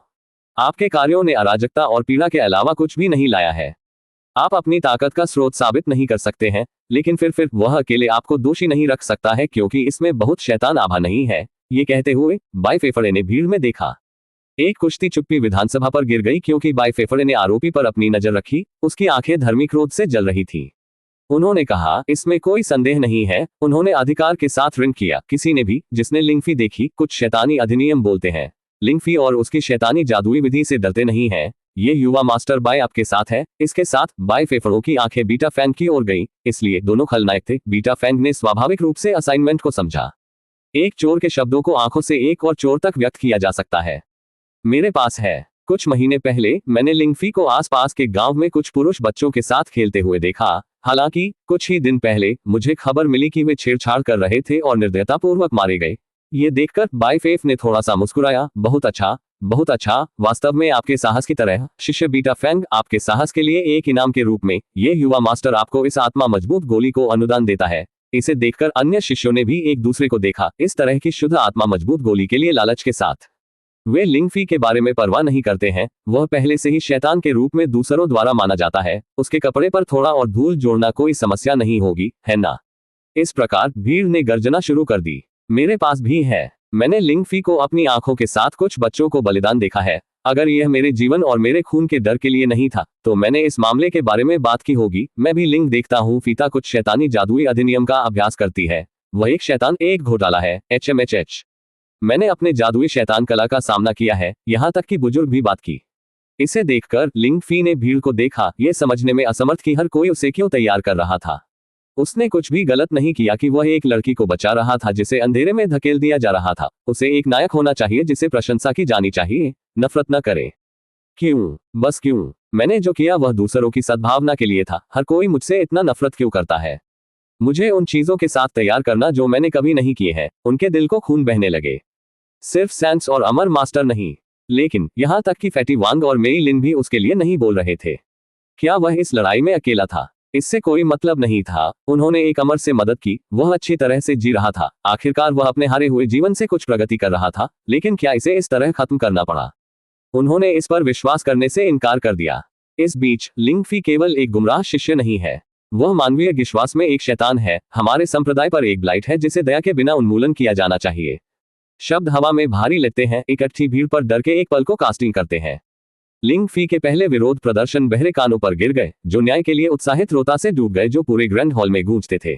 आपके कार्यों ने अराजकता और पीड़ा के अलावा कुछ भी नहीं लाया है। आप अपनी ताकत का स्रोत साबित नहीं कर सकते हैं, लेकिन फिर वह अकेले आपको दोषी नहीं रख सकता है, क्योंकि इसमें बहुत शैतान आभा नहीं है। ये कहते हुए बाई फेफड़े ने भीड़ में देखा। एक कुश्ती चुप्पी विधानसभा पर गिर गई, क्योंकि बाई फेफड़े ने आरोपी पर अपनी नजर रखी। उसकी आंखें धर्मी क्रोध से जल रही थी। उन्होंने कहा, इसमें कोई संदेह नहीं है, उन्होंने अधिकार के साथ ऋण किया। किसी ने भी जिसने लिंगफी देखी, कुछ शैतानी अधिनियम बोलते हैं। लिंगफी और उसकी शैतानी जादुई विधि से डरते नहीं है। ये युवा मास्टर बाय आपके साथ है। इसके साथ बाय फेफड़ों की आंखें बीटा फैंग की ओर गई, इसलिए दोनों खलनायक थे। बीटा फैंग ने स्वाभाविक रूप से असाइनमेंट को समझा। एक चोर के शब्दों को आंखों से एक और चोर तक व्यक्त किया जा सकता है। मेरे पास है। कुछ महीने पहले मैंने लिंगफी को आसपास के गांव में कुछ पुरुष बच्चों के साथ खेलते हुए देखा। हालांकि कुछ ही दिन पहले मुझे खबर मिली कि वे छेड़छाड़ कर रहे थे और निर्दयतापूर्वक मारे गए। ये देखकर बाय फेफ ने थोड़ा सा मुस्कुराया। बहुत अच्छा, बहुत अच्छा, वास्तव में आपके साहस की तरह। शिष्य बीटा फैंग, आपके साहस के लिए एक इनाम के रूप में ये युवा मास्टर आपको इस आत्मा मजबूत गोली को अनुदान देता है। इसे देखकर अन्य शिष्यों ने भी एक दूसरे को देखा, इस तरह की शुद्ध आत्मा मजबूत गोली के लिए लालच के साथ। वे लिंगफी के बारे में परवाह नहीं करते हैं। वह पहले से ही शैतान के रूप में दूसरों द्वारा माना जाता है। उसके कपड़े पर थोड़ा और धूल जोड़ना कोई समस्या नहीं होगी, है ना? इस प्रकार भीड़ ने गर्जना शुरू कर दी। मेरे पास भी है। मैंने लिंगफी को अपनी आंखों के साथ कुछ बच्चों को बलिदान देखा है। अगर यह मेरे जीवन और मेरे खून के डर के लिए नहीं था, तो मैंने इस मामले के बारे में बात की होगी। मैं भी लिंग देखता हूँ। फीता कुछ शैतानी जादुई अधिनियम का अभ्यास करती है। वह एक शैतान, एक घोटाला है। HMHH। मैंने अपने जादुई शैतान कला का सामना किया है, यहाँ तक कि बुजुर्ग भी बात की। इसे देखकर लिंगफी ने भीड़ को देखा, ये समझने में असमर्थ कि हर कोई उसे क्यों तैयार कर रहा था। उसने कुछ भी गलत नहीं किया कि वह एक लड़की को बचा रहा था जिसे अंधेरे में धकेल दिया जा रहा था। उसे एक नायक होना चाहिए जिसे प्रशंसा की जानी चाहिए, नफरत न करे। क्यों? बस क्यों? मैंने जो किया वह दूसरों की सद्भावना के लिए था। हर कोई मुझसे इतना नफरत क्यों करता है? मुझे उन चीजों के साथ तैयार करना जो मैंने कभी नहीं किए हैं। उनके दिल को खून बहने लगे। सिर्फ सैंक्स और अमर मास्टर नहीं, लेकिन यहां तक कि फैटी वांग और मेई लिन भी उसके लिए नहीं बोल रहे थे। क्या वह इस लड़ाई में अकेला था? इससे कोई मतलब नहीं था। उन्होंने एक अमर से मदद की। वह अच्छी तरह से जी रहा था। आखिरकार वह अपने हारे हुए जीवन से कुछ प्रगति कर रहा था, लेकिन क्या इसे इस तरह खत्म करना पड़ा? उन्होंने इस पर विश्वास करने से इनकार कर दिया। इस बीच लिंगफी केवल एक गुमराह शिष्य नहीं है, वह मानवीय विश्वास में एक शैतान है। हमारे संप्रदाय पर एक ब्लाइट है जिसे दया के बिना उन्मूलन किया जाना चाहिए। शब्द हवा में भारी लगते हैं, इकट्ठी भीड़ पर डर के एक पल को कास्टिंग करते हैं। लिंगफी के पहले विरोध प्रदर्शन बहरे कानों पर गिर गए, जो न्याय के लिए उत्साहित रोता से डूब गए, जो पूरे ग्रैंड हॉल में गूंजते थे।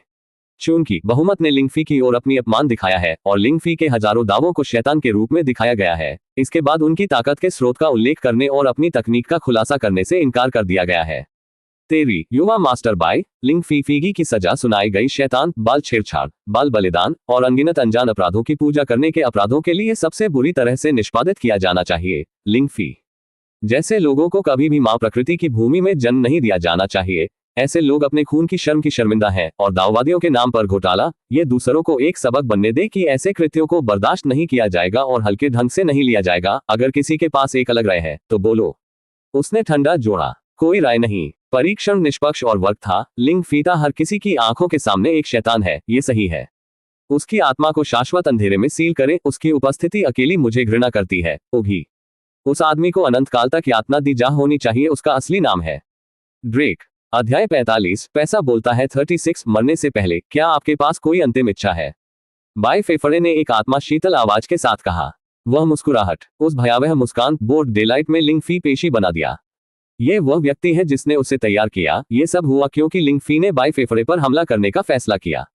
चूंकि बहुमत ने लिंगफी की ओर अपनी अपमान दिखाया है और लिंगफी के हजारों दावों को शैतान के रूप में दिखाया गया है, इसके बाद उनकी ताकत के स्रोत का उल्लेख करने और अपनी तकनीक का खुलासा करने से इनकार कर दिया गया है। तेरी युवा मास्टर बाय लिंगफी फीगी की सजा सुनाई गई। शैतान, बाल छेड़छाड़, बाल बलिदान और अनगिनत अनजान अपराधों की पूजा करने के अपराधों के लिए सबसे बुरी तरह से निष्पादित किया जाना चाहिए। लिंगफी जैसे लोगों को कभी भी मां प्रकृति की भूमि में जन्म नहीं दिया जाना चाहिए। ऐसे लोग अपने खून की शर्म की शर्मिंदा हैं और दाववादियों के नाम पर घोटाला। ये दूसरों को एक सबक बनने दे कि ऐसे कृत्यों को बर्दाश्त नहीं किया जाएगा और हल्के ढंग से नहीं लिया जाएगा। अगर किसी के पास एक अलग राय है तो बोलो, उसने ठंडा जोड़ा। कोई राय नहीं। परीक्षण निष्पक्ष और वर्ग था। लिंगफीता हर किसी की आंखों के सामने एक शैतान है, ये सही है। उसकी आत्मा को शाश्वत अंधेरे में सील करें। उसकी उपस्थिति अकेली मुझे घृणा करती है। ओघी, उस आदमी को अनंत काल तक यातना दी जा होनी चाहिए। उसका असली नाम है ड्रेक। अध्याय 45। पैसा बोलता है 36। मरने से पहले क्या आपके पास कोई अंतिम इच्छा है? बाय फेफड़े ने एक आत्मा शीतल आवाज के साथ कहा। वह मुस्कुराहट, उस भयावह मुस्कान, बोर्ड डेलाइट में लिंगफी पेशी बना दिया। ये वह व्यक्ति है जिसने उसे तैयार किया। ये सब हुआ क्योंकि लिंगफी ने बाय फेफड़े पर हमला करने का फैसला किया।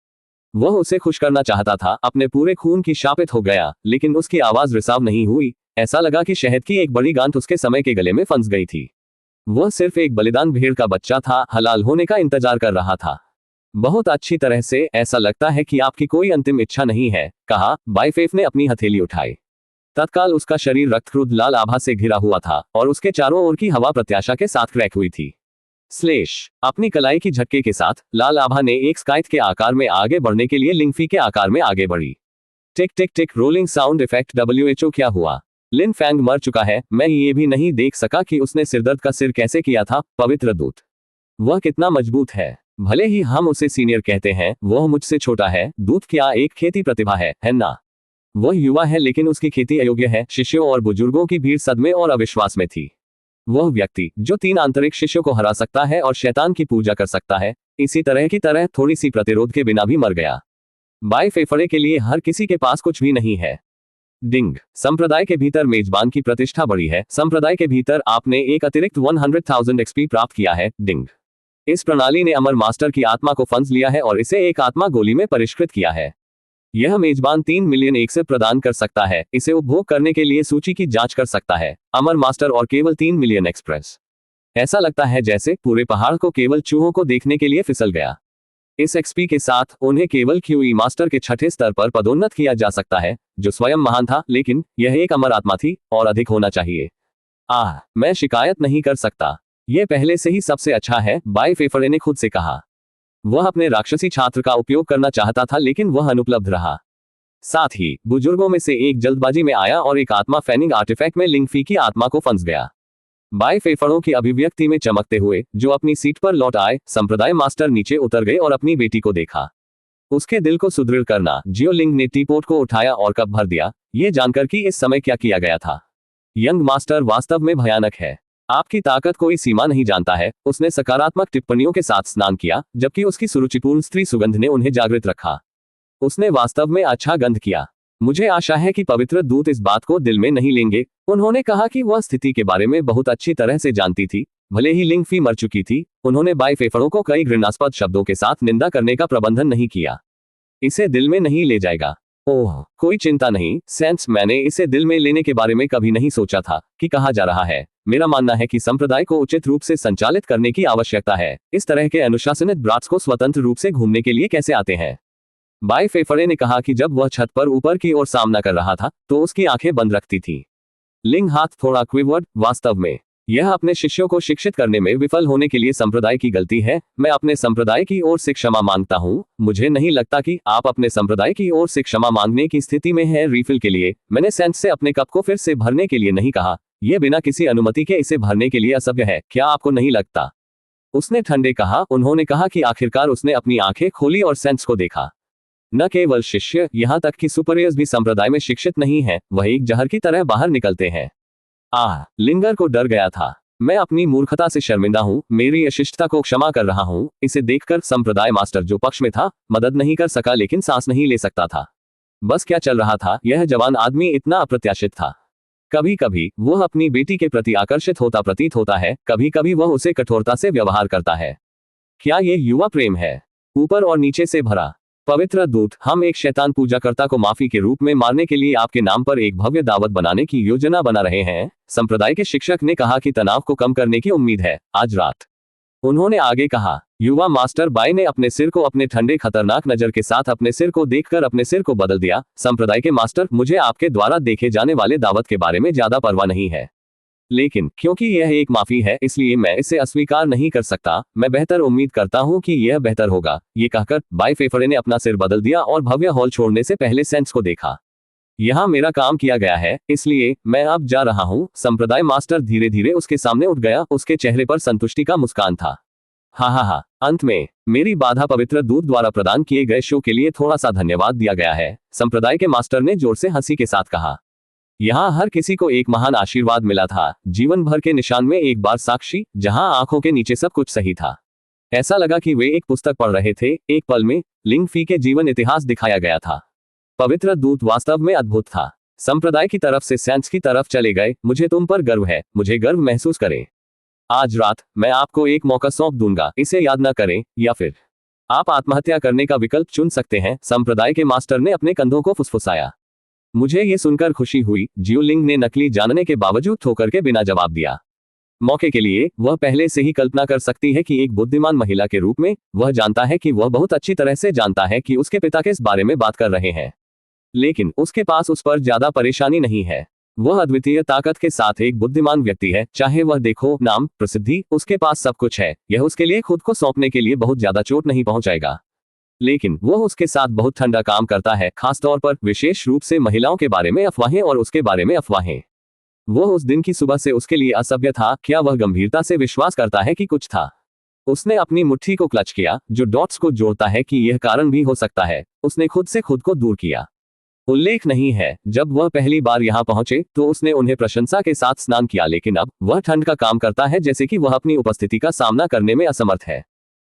वह उसे खुश करना चाहता था। अपने पूरे खून की शापित हो गया, लेकिन उसकी आवाज रिसाव नहीं हुई। ऐसा लगा कि शहद की एक बड़ी गांठ उसके समय के गले में फंस गई थी। वह सिर्फ एक बलिदान भेड़ का बच्चा था, हलाल होने का इंतजार कर रहा था। बहुत अच्छी तरह से। ऐसा लगता है कि आपकी कोई अंतिम इच्छा नहीं है, कहा। बाय फेफ ने अपनी हथेली उठाई। तत्काल उसका शरीर रक्तक्रुद्ध लाल आभा से घिरा हुआ था और उसके चारों ओर की हवा प्रत्याशा के साथ क्रैक हुई थी। स्लेश अपनी कलाई की झटके के साथ लाल आभा ने एक स्काइथ के आकार में आगे बढ़ने के लिए लिंगफी के आकार में आगे बढ़ी। टिक टिक टिक रोलिंग साउंड इफेक्ट। WHO क्या हुआ? लिन फैंग मर चुका है। मैं ये भी नहीं देख सका कि उसने सिरदर्द का सिर कैसे किया था। पवित्र दूत, वह कितना मजबूत है। भले ही हम उसे सीनियर कहते हैं, वह मुझसे छोटा है। दूत क्या एक खेती प्रतिभा है ना? वह युवा है लेकिन उसकी खेती अयोग्य है। शिष्यों और बुजुर्गों की भीड़ सदमे और अविश्वास में थी। वह व्यक्ति जो 3 आंतरिक शिष्यों को हरा सकता है और शैतान की पूजा कर सकता है, इसी तरह की तरह थोड़ी सी प्रतिरोध के बिना भी मर गया। बाय फेफड़े के लिए हर किसी के पास कुछ भी नहीं है। डिंग संप्रदाय के भीतर मेजबान की प्रतिष्ठा बढ़ी है। संप्रदाय के भीतर आपने एक अतिरिक्त 100,000 XP प्राप्त किया है। डिंग इस प्रणाली ने अमर मास्टर की आत्मा को फंस लिया है और इसे एक आत्मा गोली में परिष्कृत किया है। यह मेजबान 3 मिलियन एक से प्रदान कर सकता है। इसे उपभोग करने के लिए सूची की जांच कर सकता है। अमर मास्टर और केवल 3 मिलियन एक्सप्रेस। ऐसा लगता है जैसे पूरे पहाड़ को केवल चूहों को देखने के लिए फिसल गया। इस एक्सपी के साथ उन्हें केवल क्यूई मास्टर के छठे स्तर पर पदोन्नत किया जा सकता है, जो स्वयं महान था, लेकिन यह एक अमर आत्मा थी और अधिक होना चाहिए। मैं शिकायत नहीं कर सकता। यह पहले से ही सबसे अच्छा है, बाई फेफरे ने खुद से कहा। वह अपने राक्षसी छात्र का उपयोग करना चाहता था, लेकिन वह अनुपलब्ध रहा। साथ ही बुजुर्गों में से एक जल्दबाजी में आया और एक आत्मा फैनिंग आर्टिफैक्ट में लिंगफी की आत्मा को फंस गया। बाई फेफड़ों की अभिव्यक्ति में चमकते हुए जो अपनी सीट पर लौट आए, संप्रदाय मास्टर नीचे उतर गए और अपनी बेटी को देखा। उसके दिल को सुदृढ़ करना। जियोलिंग ने टीपोट को उठाया और कप भर दिया, ये जानकर कि इस समय क्या किया गया था। यंग मास्टर वास्तव में भयानक है। आपकी ताकत कोई सीमा नहीं जानता है। उसने सकारात्मक टिप्पणियों के साथ स्नान किया, जबकि उसकी सुरुचिपूर्ण स्त्री सुगंध ने उन्हें जागृत रखा। उसने वास्तव में अच्छा गंध किया। मुझे आशा है कि पवित्र दूत इस बात को दिल में नहीं लेंगे। उन्होंने कहा कि वह स्थिति के बारे में बहुत अच्छी तरह से जानती थी। भले ही लिंगफी मर चुकी थी, उन्होंने बाई फेफड़ों को कई घृणास्पद शब्दों के साथ निंदा करने का प्रबंधन नहीं किया। इसे दिल में नहीं ले जाएगा। ओह, कोई चिंता नहीं सेंस, मैंने इसे दिल में लेने के बारे में कभी नहीं सोचा था कि कहा जा रहा है। मेरा मानना है कि संप्रदाय को उचित रूप से संचालित करने की आवश्यकता है। इस तरह के अनुशासनित ब्राट्स को स्वतंत्र रूप से घूमने के लिए कैसे आते हैं? बाई फेफड़े ने कहा कि जब वह छत पर ऊपर की ओर सामना कर रहा था तो उसकी आंखें बंद रखती थी। लिंग हाथ थोड़ा क्विवर्ड। वास्तव में यह अपने शिष्यों को शिक्षित करने में विफल होने के लिए संप्रदाय की गलती है। मैं अपने संप्रदाय की ओर से क्षमा मांगता हूँ। मुझे नहीं लगता कि आप अपने संप्रदाय की ओर से क्षमा मांगने की स्थिति में हैं। रिफिल के लिए मैंने सेंस से अपने कप को फिर से भरने के लिए नहीं कहा। यह बिना किसी अनुमति के इसे भरने के लिए असभ्य है, क्या आपको नहीं लगता? उसने ठंडे कहा। उन्होंने कहा कि आखिरकार उसने अपनी आंखें खोली और सेंस को देखा। न केवल शिष्य, यहाँ तक कि सुपरियर्स भी संप्रदाय में शिक्षित नहीं है। वह एक जहर की तरह बाहर निकलते हैं। लिंगर को डर गया था। मैं अपनी मूर्खता से शर्मिंदा हूँ। मेरी अशिष्टता को क्षमा कर रहा हूँ। इसे देखकर संप्रदाय मास्टर जो पक्ष में था मदद नहीं कर सका, लेकिन सांस नहीं ले सकता था। बस क्या चल रहा था? यह जवान आदमी इतना अप्रत्याशित था। कभी कभी वह अपनी बेटी के प्रति आकर्षित होता प्रतीत होता है, कभी कभी वह उसे कठोरता से व्यवहार करता है। क्या ये युवा प्रेम है? ऊपर और नीचे से भरा। पवित्र दूत, हम एक शैतान पूजाकर्ता को माफी के रूप में मारने के लिए आपके नाम पर एक भव्य दावत बनाने की योजना बना रहे हैं। संप्रदाय के शिक्षक ने कहा कि तनाव को कम करने की उम्मीद है आज रात। उन्होंने आगे कहा। युवा मास्टर बाई ने अपने सिर को अपने ठंडे खतरनाक नजर के साथ अपने सिर को देखकर अपने सिर को बदल दिया। संप्रदाय के मास्टर, मुझे आपके द्वारा देखे जाने वाले दावत के बारे में ज्यादा परवाह नहीं है, लेकिन क्योंकि यह एक माफी है इसलिए मैं इसे अस्वीकार नहीं कर सकता। मैं बेहतर उम्मीद करता हूं कि यह बेहतर होगा। ये कहकर बाई फेफरे ने अपना सिर बदल दिया और भव्य हॉल छोड़ने से पहले सेंस को देखा। यहाँ मेरा काम किया गया है, इसलिए मैं अब जा रहा हूँ। संप्रदाय मास्टर धीरे धीरे उसके सामने उठ गया। उसके चेहरे पर संतुष्टि का मुस्कान था। हा। अंत में मेरी बाधा पवित्र दूत द्वारा प्रदान किए गए शो के लिए थोड़ा सा धन्यवाद दिया गया है, संप्रदाय के मास्टर ने जोर से हंसी के साथ कहा। यहाँ हर किसी को एक महान आशीर्वाद मिला था, जीवन भर के निशान में एक बार साक्षी, जहां आंखों के नीचे सब कुछ सही था। ऐसा लगा कि वे एक पुस्तक पढ़ रहे थे। एक पल में लिंगफी के जीवन इतिहास दिखाया गया था। पवित्र दूत वास्तव में अद्भुत था। संप्रदाय की तरफ से सेंस की तरफ चले गए। मुझे तुम पर गर्व है, मुझे गर्व महसूस करें। आज रात मैं आपको एक मौका सौंप दूंगा, इसे याद न करें, या फिर आप आत्महत्या करने का विकल्प चुन सकते हैं। संप्रदाय के मास्टर ने अपने कंधों को फुसफुसाया। मुझे ये सुनकर खुशी हुई। जियोलिंग ने नकली जानने के बावजूद ठोकर के बिना जवाब दिया। मौके के लिए वह पहले से ही कल्पना कर सकती है कि एक बुद्धिमान महिला के रूप में वह जानता है कि वह बहुत अच्छी तरह से जानता है कि उसके पिता किस बारे में बात कर रहे हैं, लेकिन उसके पास उस पर ज्यादा परेशानी नहीं है। वह अद्वितीय ताकत के साथ एक बुद्धिमान व्यक्ति है। चाहे वह देखो नाम, प्रसिद्धि, उसके पास सब कुछ है। यह उसके लिए खुद को सौंपने के लिए बहुत ज्यादा चोट नहीं पहुंचाएगा, लेकिन वह उसके साथ बहुत ठंडा काम करता है, खासतौर पर विशेष रूप से महिलाओं के बारे में अफवाहें और उसके बारे में अफवाहें। वह उस दिन की सुबह से उसके लिए असभ्य था। क्या वह गंभीरता से विश्वास करता है कि कुछ था? उसने अपनी मुट्ठी को क्लच किया, जो डॉट्स को जोड़ता है कि यह कारण भी हो सकता है। उसने खुद से खुद को दूर किया। उल्लेख नहीं है जब वह पहली बार यहाँ पहुंचे तो उसने उन्हें प्रशंसा के साथ स्नान किया, लेकिन अब वह ठंड का काम करता है जैसे कि वह अपनी उपस्थिति का सामना करने में असमर्थ है।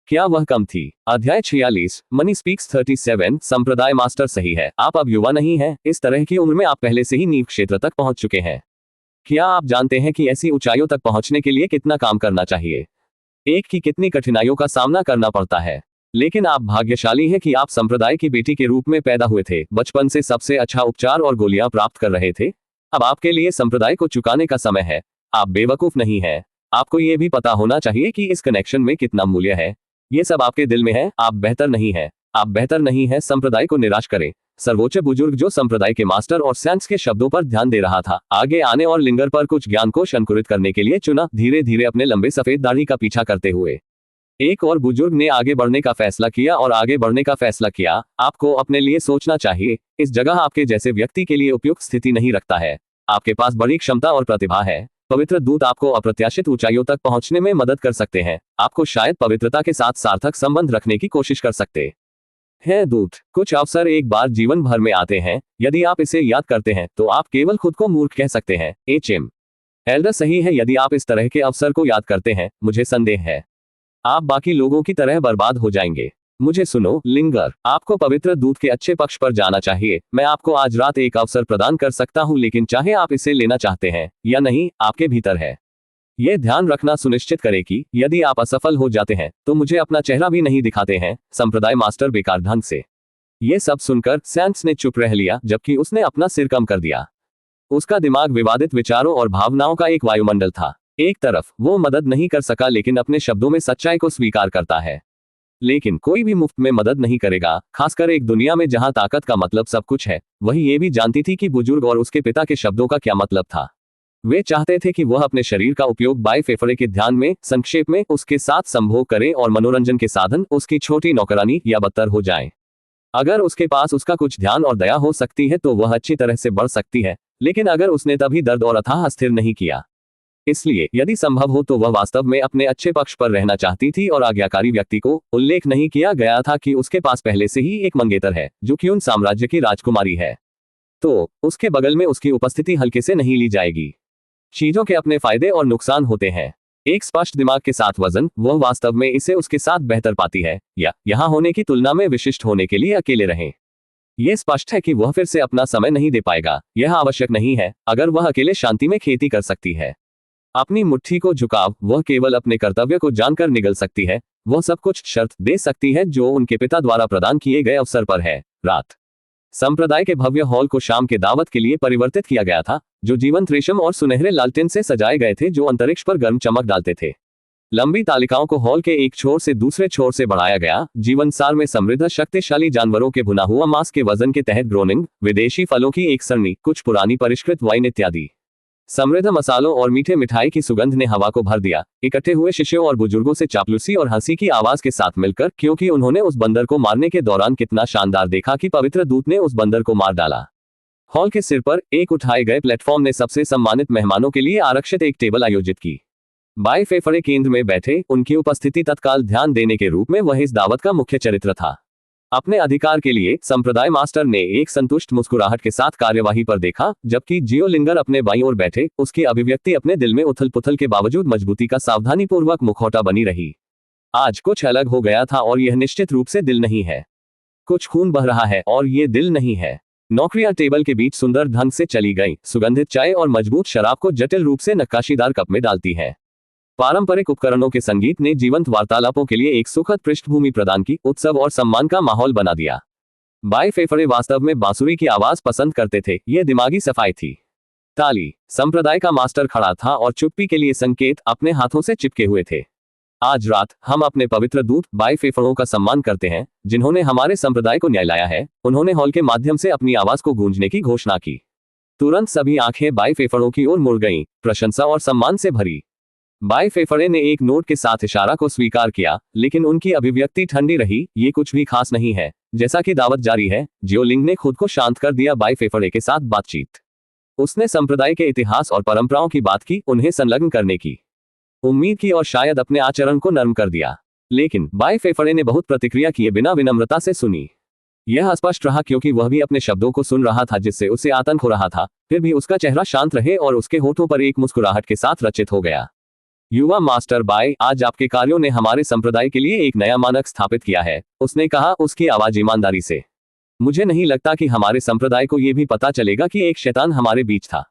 क्या वह कम थी? अध्याय 46 मनी स्पीक्स 37। संप्रदाय मास्टर, सही है, आप अब युवा नहीं हैं। इस तरह की उम्र में आप पहले से ही नींव क्षेत्र तक पहुंच चुके हैं। क्या आप जानते हैं कि ऐसी ऊंचाइयों तक पहुंचने के लिए कितना काम करना चाहिए? एक की कितनी कठिनाइयों का सामना करना पड़ता है। लेकिन आप भाग्यशाली हैं कि आप संप्रदाय की बेटी के रूप में पैदा हुए थे, बचपन से सबसे अच्छा उपचार और गोलियां प्राप्त कर रहे थे। अब आपके लिए संप्रदाय को चुकाने का समय है। आप बेवकूफ नहीं हैं। आपको ये भी पता होना चाहिए कि इस कनेक्शन में कितना मूल्य है। ये सब आपके दिल में है। आप बेहतर नहीं है। आप बेहतर नहीं है। संप्रदाय को निराश करें। सर्वोच्च बुजुर्ग जो संप्रदाय के मास्टर और सैंक्स के शब्दों पर ध्यान दे रहा था, आगे आने और लिंगर पर कुछ ज्ञान को अंकुरित करने के लिए चुना, धीरे धीरे अपने लंबे सफेद दाढ़ी का पीछा करते हुए। एक और बुजुर्ग ने आगे बढ़ने का फैसला किया और आगे बढ़ने का फैसला किया। आपको अपने लिए सोचना चाहिए। इस जगह आपके जैसे व्यक्ति के लिए उपयुक्त स्थिति नहीं रखता है। आपके पास बड़ी क्षमता और प्रतिभा है। पवित्र दूत आपको अप्रत्याशित ऊंचाइयों तक पहुंचने में मदद कर सकते हैं। आपको शायद पवित्रता के साथ सार्थक संबंध रखने की कोशिश कर सकते हैं। दूत, कुछ अवसर एक बार जीवन भर में आते हैं। यदि आप इसे याद करते हैं तो आप केवल खुद को मूर्ख कह सकते हैं। एचएम एल्डर सही है। यदि आप इस तरह के अवसर को याद करते हैं, मुझे संदेह है आप बाकी लोगों की तरह बर्बाद हो जाएंगे। मुझे सुनो लिंगर, आपको पवित्र दूत के अच्छे पक्ष पर जाना चाहिए। मैं आपको आज रात एक अवसर प्रदान कर सकता हूं, लेकिन चाहे आप इसे लेना चाहते हैं या नहीं, आपके भीतर है। यह ध्यान रखना सुनिश्चित करें कि यदि आप असफल हो जाते हैं तो मुझे अपना चेहरा भी नहीं दिखाते हैं। संप्रदाय मास्टर बेकार ढंग से। यह सब सुनकर सैंक्स ने चुप रह लिया, जबकि उसने अपना सिर कम कर दिया। उसका दिमाग विवादित विचारों और भावनाओं का एक वायुमंडल था। एक तरफ वो मदद नहीं कर सका, लेकिन अपने शब्दों में सच्चाई को स्वीकार करता है। लेकिन कोई भी मुफ्त में मदद नहीं करेगा, खासकर एक दुनिया में जहां ताकत का मतलब सब कुछ है। वही ये भी जानती थी कि बुजुर्ग और उसके पिता के शब्दों का क्या मतलब था। वे चाहते थे कि वह अपने शरीर का उपयोग बाय फेफड़े के ध्यान में, संक्षेप में, उसके साथ संभोग करे और मनोरंजन के साधन उसकी छोटी नौकरानी या बदतर हो जाए। अगर उसके पास उसका कुछ ध्यान और दया हो सकती है तो वह अच्छी तरह से बढ़ सकती है, लेकिन अगर उसने तभी दर्द और अथाह अस्थिर नहीं किया। इसलिए यदि संभव हो तो वह वास्तव में अपने अच्छे पक्ष पर रहना चाहती थी और आज्ञाकारी व्यक्ति को उल्लेख नहीं किया गया था कि उसके पास पहले से ही एक मंगेतर है जो क्यून साम्राज्य की राजकुमारी है, तो उसके बगल में उसकी उपस्थिति हल्के से नहीं ली जाएगी। चीजों के अपने फायदे और नुकसान होते हैं। एक स्पष्ट दिमाग के साथ वजन, वह वास्तव में इसे उसके साथ बेहतर पाती है, या यहाँ होने की तुलना में विशिष्ट होने के लिए अकेले रहें। यह स्पष्ट है कि वह फिर से अपना समय नहीं दे पाएगा। यह आवश्यक नहीं है। अगर वह अकेले शांति में खेती कर सकती है, अपनी मुट्ठी को झुकाव, वह केवल अपने कर्तव्य को जानकर निगल सकती है। वह सब कुछ शर्त दे सकती है जो उनके पिता द्वारा प्रदान किए गए अवसर पर है। रात संप्रदाय के भव्य हॉल को शाम के दावत के लिए परिवर्तित किया गया था, जो जीवंत रेशम और सुनहरे लालटेन से सजाए गए थे जो अंतरिक्ष पर गर्म चमक डालते थे। लंबी तालिकाओं को हॉल के एक छोर से दूसरे छोर से बढ़ाया गया। जीवनसार में समृद्ध शक्तिशाली जानवरों के भुना हुआ मांस के वजन के तहत ग्रोनिंग, विदेशी फलों की एक सरणी, कुछ पुरानी परिष्कृत वाइन इत्यादि। समृद्ध मसालों और मीठे मिठाई की सुगंध ने हवा को भर दिया। इकट्ठे हुए शिष्यों और बुजुर्गों से चापलूसी और हंसी की आवाज के साथ मिलकर, क्योंकि उन्होंने उस बंदर को मारने के दौरान कितना शानदार देखा कि पवित्र दूत ने उस बंदर को मार डाला। हॉल के सिर पर एक उठाए गए प्लेटफॉर्म ने सबसे सम्मानित मेहमानों के लिए आरक्षित एक टेबल आयोजित की। बाएं फेफड़े केंद्र में बैठे, उनकी उपस्थिति तत्काल ध्यान देने के रूप में वह इस दावत का मुख्य चरित्र था। अपने अधिकार के लिए संप्रदाय मास्टर ने एक संतुष्ट मुस्कुराहट के साथ कार्यवाही पर देखा, जबकि जियो लिंगर अपने बाईं ओर बैठे, उसकी अभिव्यक्ति अपने दिल में उथल पुथल के बावजूद मजबूती का सावधानीपूर्वक मुखौटा बनी रही। आज कुछ अलग हो गया था और यह निश्चित रूप से दिल नहीं है। कुछ खून बह रहा है और ये दिल नहीं है। नौकरियां टेबल के बीच सुंदर ढंग से चली गईं। सुगंधित चाय और मजबूत शराब को जटिल रूप से नक्काशीदार कप में डालती है। पारंपरिक उपकरणों के संगीत ने जीवंत वार्तालापों के लिए एक सुखद पृष्ठभूमि प्रदान की, उत्सव और सम्मान का माहौल बना दिया। बाएं फेफड़े वास्तव में बांसुरी की आवाज पसंद करते थे। यह दिमागी सफाई थी। ताली। संप्रदाय का मास्टर खड़ा था और चुप्पी के लिए संकेत अपने हाथों से चिपके हुए थे। आज रात हम अपने पवित्र दूत बाएं फेफड़ों का सम्मान करते हैं, जिन्होंने हमारे संप्रदाय को न्याय लाया है। उन्होंने हॉल के माध्यम से अपनी आवाज को गूंजने की घोषणा की। तुरंत सभी आंखें बाएं फेफड़ों की ओर मुड़ गईं, प्रशंसा और सम्मान से भरी। बाएं फेफड़े ने एक नोट के साथ इशारा को स्वीकार किया, लेकिन उनकी अभिव्यक्ति ठंडी रही। ये कुछ भी खास नहीं है। जैसा कि दावत जारी है, जियोलिंग ने खुद को शांत कर दिया। बाएं फेफड़े के साथ बातचीत। उसने संप्रदाय के इतिहास और परंपराओं की बात की, उन्हें संलग्न करने की उम्मीद की और शायद अपने आचरण को नरम कर दिया। लेकिन बाएं फेफड़े ने बहुत प्रतिक्रिया किए बिना विनम्रता से सुनी। यह स्पष्ट रहा क्योंकि वह भी अपने शब्दों को सुन रहा था, जिससे उसे आतंक हो रहा था। फिर भी उसका चेहरा शांत रहे और उसके होठों पर एक मुस्कुराहट के साथ रचित हो गया। युवा मास्टर बाय, आज आपके कार्यों ने हमारे संप्रदाय के लिए एक नया मानक स्थापित किया है, उसने कहा, उसकी आवाज ईमानदारी से। मुझे नहीं लगता कि हमारे संप्रदाय को यह भी पता चलेगा कि एक शैतान हमारे बीच था।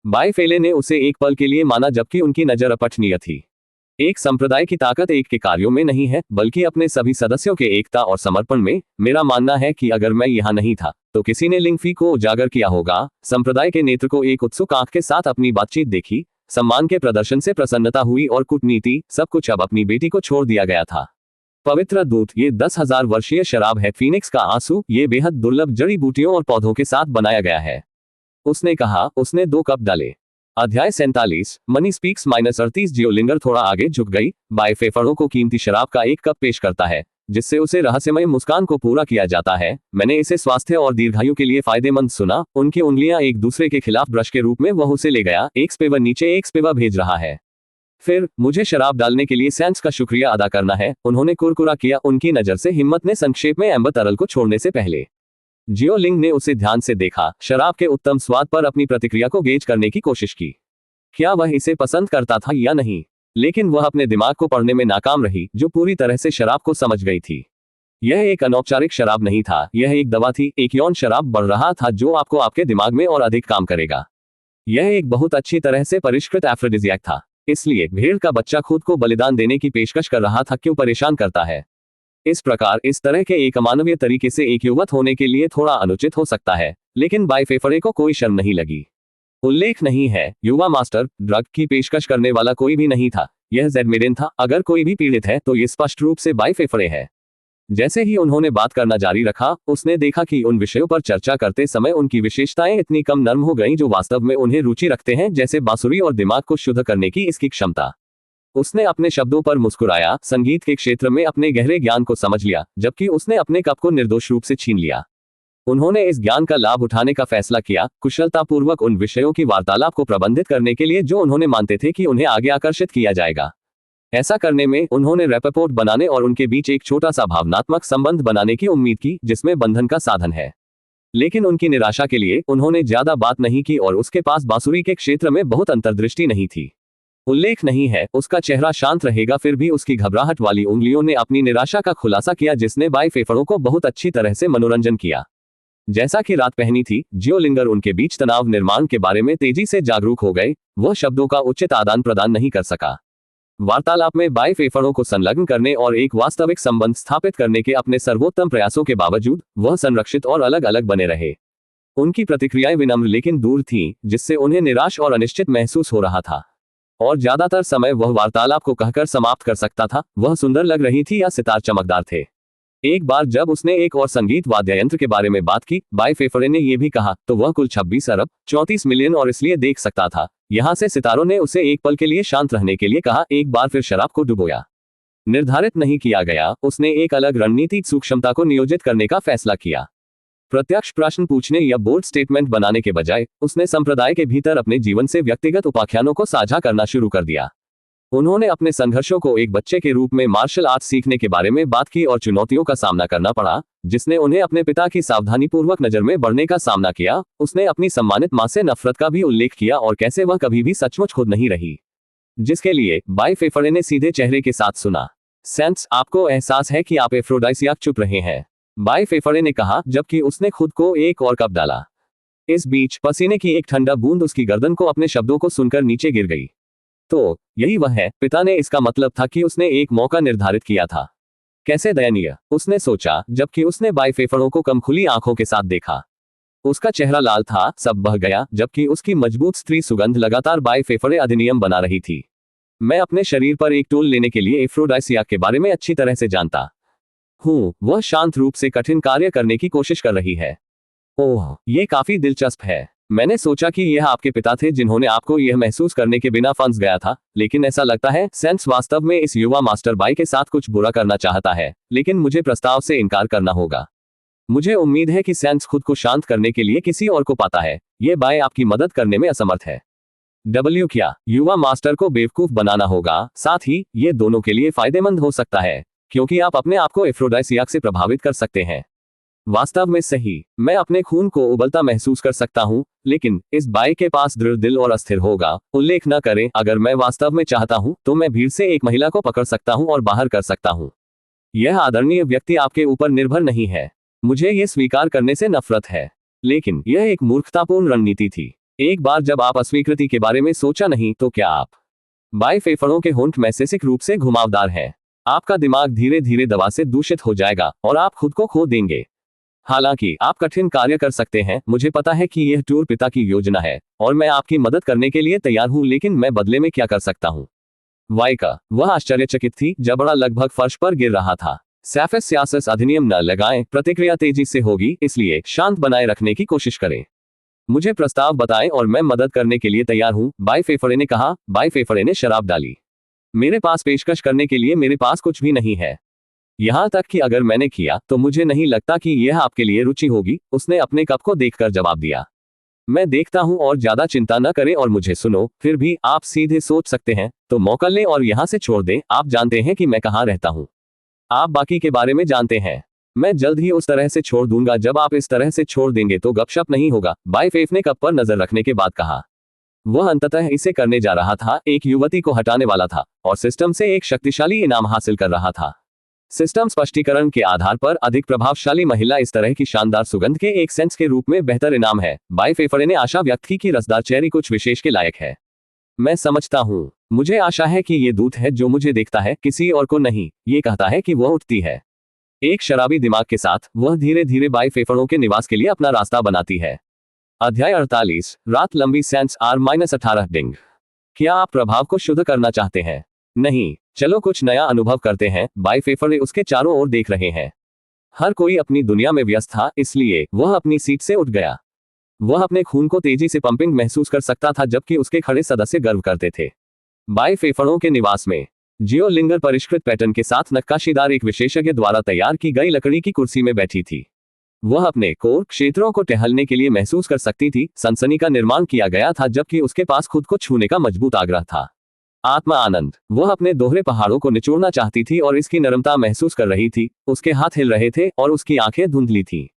बाय फेले ने उसे एक पल के लिए माना, जबकि उनकी नजर अपठनीय थी। एक संप्रदाय की ताकत एक के कार्यों में नहीं है, बल्कि अपने सभी सदस्यों के एकता और समर्पण में। मेरा मानना है कि अगर मैं यहाँ नहीं था, तो किसी ने लिंगफी को उजागर किया होगा। संप्रदाय के नेत्र को एक उत्सुक आंख के साथ अपनी बातचीत देखी, सम्मान के प्रदर्शन से प्रसन्नता हुई और कूटनीति, सब कुछ अब अपनी बेटी को छोड़ दिया गया था। पवित्र दूत, ये 10,000 वर्षीय शराब है फीनिक्स का आंसू, ये बेहद दुर्लभ जड़ी बूटियों और पौधों के साथ बनाया गया है। उसने कहा। उसने 2 कप डाले। अध्याय 47 मनी स्पीक्स -38 जियोलिंगर थोड़ा आगे झुक गई। बाय फेफड़ों को कीमती शराब का 1 कप पेश करता है, जिससे उसे रहस्यमय मुस्कान को पूरा किया जाता है। मैंने इसे स्वास्थ्य और दीर्घायु के लिए फायदेमंद सुना। उनकी उंगलियां एक दूसरे के खिलाफ ब्रश के रूप में वह उसे ले गया। एक स्पेवर नीचे एक स्पेवर भेज रहा है। फिर मुझे शराब डालने के लिए सैंड्स का शुक्रिया अदा करना है, उन्होंने कुरकुरा किया। उनकी नजर से हिम्मत ने संक्षेप में एम्बर तरल को छोड़ने से पहले जियोलिंग ने उसे ध्यान से देखा, शराब के उत्तम स्वाद पर अपनी प्रतिक्रिया को गेज करने की कोशिश की। क्या वह इसे पसंद करता था या नहीं? लेकिन वह अपने दिमाग को पढ़ने में नाकाम रही, जो पूरी तरह से शराब को समझ गई थी। यह एक अनौपचारिक शराब नहीं था, यह एक दवा थी, एक यौन शराब बढ़ रहा था जो आपको आपके दिमाग में और अधिक काम करेगा। यह एक बहुत अच्छी तरह से परिष्कृत एफ्रोडिजियाक था। इसलिए भेड़ का बच्चा खुद को बलिदान देने की पेशकश कर रहा था। क्यों परेशान करता है? इस प्रकार इस तरह के एक अमानवीय तरीके से एक युवक होने के लिए थोड़ा अनुचित हो सकता है, लेकिन बाय फेफड़े को कोई शर्म नहीं लगी। उल्लेख नहीं है, युवा मास्टर ड्रग की पेशकश करने वाला कोई भी नहीं था, यह ज़ेडमिडेन था। अगर कोई भी पीड़ित है तो ये स्पष्ट रूप से बाय फेफड़े है। जैसे ही उन्होंने बात करना जारी रखा, उसने देखा कि उन विषयों पर चर्चा करते समय उनकी विशेषताएं इतनी कम नर्म हो गईं जो वास्तव में उन्हें रुचि रखते हैं, जैसे बांसुरी और दिमाग को शुद्ध करने की इसकी क्षमता। उसने अपने शब्दों पर मुस्कुराया, संगीत के क्षेत्र में अपने गहरे ज्ञान को समझ लिया, जबकि उसने अपने कप को निर्दोष रूप से छीन लिया। उन्होंने इस ज्ञान का लाभ उठाने का फैसला किया, कुशलतापूर्वक उन विषयों की वार्तालाप को प्रबंधित करने के लिए जो उन्होंने मानते थे कि उन्हें आगे आकर्षित किया जाएगा। ऐसा करने में उन्होंने रैपपोर्ट बनाने और उनके बीच एक छोटा सा भावनात्मक संबंध बनाने की उम्मीद की, जिसमें बंधन का साधन है। लेकिन उनकी निराशा के लिए उन्होंने ज्यादा बात नहीं की और उसके पास बांसुरी के क्षेत्र में बहुत अंतर्दृष्टि नहीं थी। उल्लेख नहीं है, उसका चेहरा शांत रहेगा, फिर भी उसकी घबराहट वाली उंगलियों ने अपनी निराशा का खुलासा किया, जिसने बाय फेफड़ों को बहुत अच्छी तरह से मनोरंजन किया। जैसा कि रात पहनी थी, जियोलिंगर उनके बीच तनाव निर्माण के बारे में तेजी से जागरूक हो गए। वह शब्दों का उचित आदान प्रदान नहीं कर सका। वार्तालाप में बाय फेफड़ों को संलग्न करने और एक वास्तविक संबंध स्थापित करने के अपने सर्वोत्तम प्रयासों के बावजूद वह संरक्षित और अलग अलग बने रहे। उनकी प्रतिक्रियाएं विनम्र लेकिन दूर थीं, जिससे उन्हें निराश और अनिश्चित महसूस हो रहा था। और ज्यादातर समय वह वार्तालाप को कहकर समाप्त कर सकता था, वह सुंदर लग रही थी या सितार चमकदार थे। एक बार जब उसने एक और संगीत वाद्य यंत्र के बारे में बात की, बाय फेफड़े ने यह भी कहा, तो वह कुल 26 अरब 34 मिलियन और इसलिए देख सकता था। यहां से सितारों ने उसे एक पल के लिए शांत रहने के लिए कहा, एक बार फिर शराब को डुबोया। निर्धारित नहीं किया गया, उसने एक अलग रणनीतिक सूक्ष्मता को नियोजित करने का फैसला किया। प्रत्यक्ष प्रश्न पूछने या बोल्ड स्टेटमेंट बनाने के बजाय उसने संप्रदाय के भीतर अपने जीवन से व्यक्तिगत उपाख्यानों को साझा करना शुरू कर दिया। उन्होंने अपने संघर्षों को एक बच्चे के रूप में मार्शल आर्ट सीखने के बारे में बात की और चुनौतियों का सामना करना पड़ा, जिसने उन्हें अपने पिता की सावधानीपूर्वक नजर में बढ़ने का सामना किया। उसने अपनी सम्मानित मां से नफरत का भी उल्लेख किया और कैसे वह कभी भी सचमुच खुद नहीं रही, जिसके लिए बाय फेफड़े ने सीधे चेहरे के साथ सुना। सेंस, आपको एहसास है कि आप एफ्रोडाइसियाक चुप रहे हैं, बाय फेफड़े ने कहा, जबकि उसने खुद को एक और कप डाला। इस बीच पसीने की एक ठंडा बूंद उसकी गर्दन को अपने शब्दों को सुनकर नीचे गिर गई। तो यही वह है, पिता ने इसका मतलब था कि उसने एक मौका निर्धारित किया था। कैसे दयनीय, उसने सोचा, जबकि उसने बाय फेफड़ों को कम खुली आंखों के साथ देखा। उसका चेहरा लाल था, सब बह गया, जबकि उसकी मजबूत स्त्री सुगंध लगातार बाय फेफड़े अधिनियम बना रही थी। मैं अपने शरीर पर एक टूल लेने के लिए एफ्रोडाइसियाक के बारे में अच्छी तरह से जानता हूँ। वह शांत रूप से कठिन कार्य करने की कोशिश कर रही है। ओह, ये काफी दिलचस्प है। मैंने सोचा कि यह आपके पिता थे जिन्होंने आपको यह महसूस करने के बिना फंस गया था, लेकिन ऐसा लगता है सेंस वास्तव में इस युवा मास्टर बाय के साथ कुछ बुरा करना चाहता है, लेकिन मुझे प्रस्ताव से इनकार करना होगा। मुझे उम्मीद है कि सेंस खुद को शांत करने के लिए किसी और को पाता है। यह बाय आपकी मदद करने में असमर्थ है। डब्ल्यू, क्या युवा मास्टर को बेवकूफ बनाना होगा? साथ ही ये दोनों के लिए फायदेमंद हो सकता है, क्योंकि आप अपने आप को एफ्रोडाइसियाक से प्रभावित कर सकते हैं। वास्तव में सही, मैं अपने खून को उबलता महसूस कर सकता हूं, लेकिन इस बाय के पास दृढ़ दिल और अस्थिर होगा। उल्लेख न करें, अगर मैं वास्तव में चाहता हूं तो मैं भीड़ से एक महिला को पकड़ सकता हूं और बाहर कर सकता हूं। यह आदरणीय व्यक्ति आपके ऊपर निर्भर नहीं है। मुझे यह स्वीकार करने से नफरत है, लेकिन यह एक मूर्खतापूर्ण रणनीति थी। एक बार जब आप अस्वीकृति के बारे में सोचा नहीं, तो क्या आप बाएं फेफड़ों के होंठ मैसेसिक रूप से घुमावदार हैं। आपका दिमाग धीरे धीरे दवा से दूषित हो जाएगा और आप खुद को खो देंगे। हालांकि आप कठिन कार्य कर सकते हैं। मुझे पता है कि यह टूर पिता की योजना है और मैं आपकी मदद करने के लिए तैयार हूं, लेकिन मैं बदले में क्या कर सकता हूं? वाइका, वह आश्चर्यचकित थी। जबड़ा लगभग फर्श पर गिर रहा था। सैफिस सियासत अधिनियम न लगाएं, प्रतिक्रिया तेजी से होगी, इसलिए शांत बनाए रखने की कोशिश करें। मुझे प्रस्ताव बताएं और मैं मदद करने के लिए तैयार हूं, बाएं फेफड़े ने कहा। बाएं फेफड़े ने शराब डाली। मेरे पास पेशकश करने के लिए मेरे पास कुछ भी नहीं है। यहां तक कि अगर मैंने किया तो मुझे नहीं लगता कि यह आपके लिए रुचि होगी, उसने अपने कप को देखकर जवाब दिया। मैं देखता हूं और ज्यादा चिंता न करें और मुझे सुनो। फिर भी आप सीधे सोच सकते हैं तो मौका लें और यहां से छोड़ दें। आप जानते हैं कि मैं कहां रहता हूं। आप बाकी के बारे में जानते हैं। मैं जल्द ही उस तरह से छोड़ दूंगा। जब आप इस तरह से छोड़ देंगे तो गपशप नहीं होगा, बाएं फेफ ने कप पर नजर रखने के बाद कहा। वह अंततः इसे करने जा रहा था, एक युवती को हटाने वाला था और सिस्टम से एक शक्तिशाली इनाम हासिल कर रहा था। सिस्टम स्पष्टीकरण के आधार पर अधिक प्रभावशाली महिला इस तरह की शानदार सुगंध के एक सेंस के रूप में बेहतर इनाम है। बाएं फेफड़े ने आशा व्यक्त की कि रसदार चेरी कुछ विशेष के लायक है। मैं समझता हूँ। मुझे आशा है कि ये दूत है जो मुझे देखता है, किसी और को नहीं। ये कहता है कि वह उठती है। एक शराबी दिमाग के साथ वह धीरे धीरे बाएं फेफड़ों के निवास के लिए अपना रास्ता बनाती है। अध्याय 48, रात लंबी सेंस R-18 डिंग। क्या आप प्रभाव को शुद्ध करना चाहते हैं? नहीं, चलो कुछ नया अनुभव करते हैं। बाएं फेफड़े उसके चारों ओर देख रहे हैं। हर कोई अपनी दुनिया में व्यस्त था, इसलिए वह अपनी सीट से उठ गया। वह अपने खून को तेजी से पंपिंग महसूस कर सकता था, जबकि उसके खड़े सदस्य गर्व करते थे। बाएं फेफड़ों के निवास में जियो लिंगर परिष्कृत पैटर्न के साथ नक्काशीदार एक विशेषज्ञ द्वारा तैयार की गई लकड़ी की कुर्सी में बैठी थी। वह अपने कोर क्षेत्रों को टहलने के लिए महसूस कर सकती थी। सनसनी का निर्माण किया गया था, जबकि उसके पास खुद को छूने का मजबूत आग्रह था। आत्मा आनंद, वह अपने दोहरे पहाड़ों को निचोड़ना चाहती थी और इसकी नरमता महसूस कर रही थी। उसके हाथ हिल रहे थे और उसकी आंखें धुंधली थीं।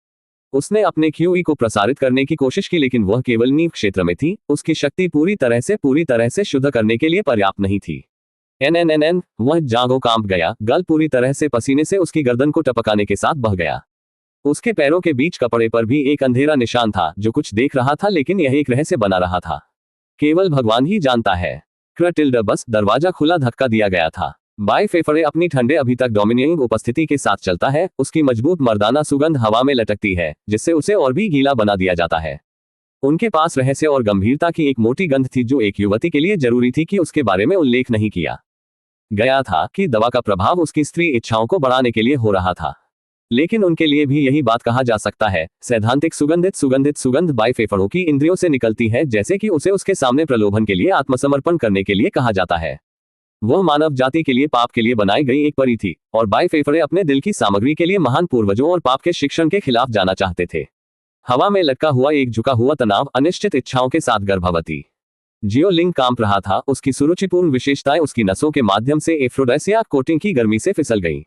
उसने अपने QE को प्रसारित करने की कोशिश की, लेकिन वह केवल नींव क्षेत्र में थी। उसकी शक्ति पूरी तरह से शुद्ध करने के लिए पर्याप्त नहीं थी। NNNN, वह जागो कांप गया। गल पूरी तरह से पसीने से उसकी गर्दन को टपकाने के साथ बह गया। उसके पैरों के बीच कपड़े पर भी एक अंधेरा निशान था जो कुछ देख रहा था, लेकिन यह एक रहस्य बना रहा था। केवल भगवान ही जानता है। बस दरवाजा खुला धक्का दिया गया था। बाएं फेफड़े अपनी ठंडे अभी तक डोमिनियंग उपस्थिति के साथ चलता है। उसकी मजबूत मर्दाना सुगंध हवा में लटकती है, जिससे उसे और भी गीला बना दिया जाता है। उनके पास रहस्य और गंभीरता की एक मोटी गंध थी जो एक युवती के लिए जरूरी थी कि उसके बारे में उल्लेख नहीं किया गया था कि दवा का प्रभाव उसकी स्त्री इच्छाओं को बढ़ाने के लिए हो रहा था। लेकिन उनके लिए भी यही बात कहा जा सकता है। सैद्धांतिक सुगंधित सुगंध बाएं फेफड़ों की इंद्रियों से निकलती है, जैसे कि उसे उसके सामने प्रलोभन के लिए आत्मसमर्पण करने के लिए कहा जाता है। वह मानव जाति के लिए पाप के लिए बनाई गई एक परी थी और बाएं फेफड़े अपने दिल की सामग्री के लिए महान पूर्वजों और पाप के शिक्षण के खिलाफ जाना चाहते थे। हवा में लटका हुआ एक झुका हुआ तनाव, अनिश्चित इच्छाओं के साथ गर्भवती जियो लिंग कांप रहा था। उसकी सुरुचिपूर्ण विशेषताएं उसकी नसों के माध्यम से एफ्रोडाइसियाक कोटिंग की गर्मी से फिसल गईं।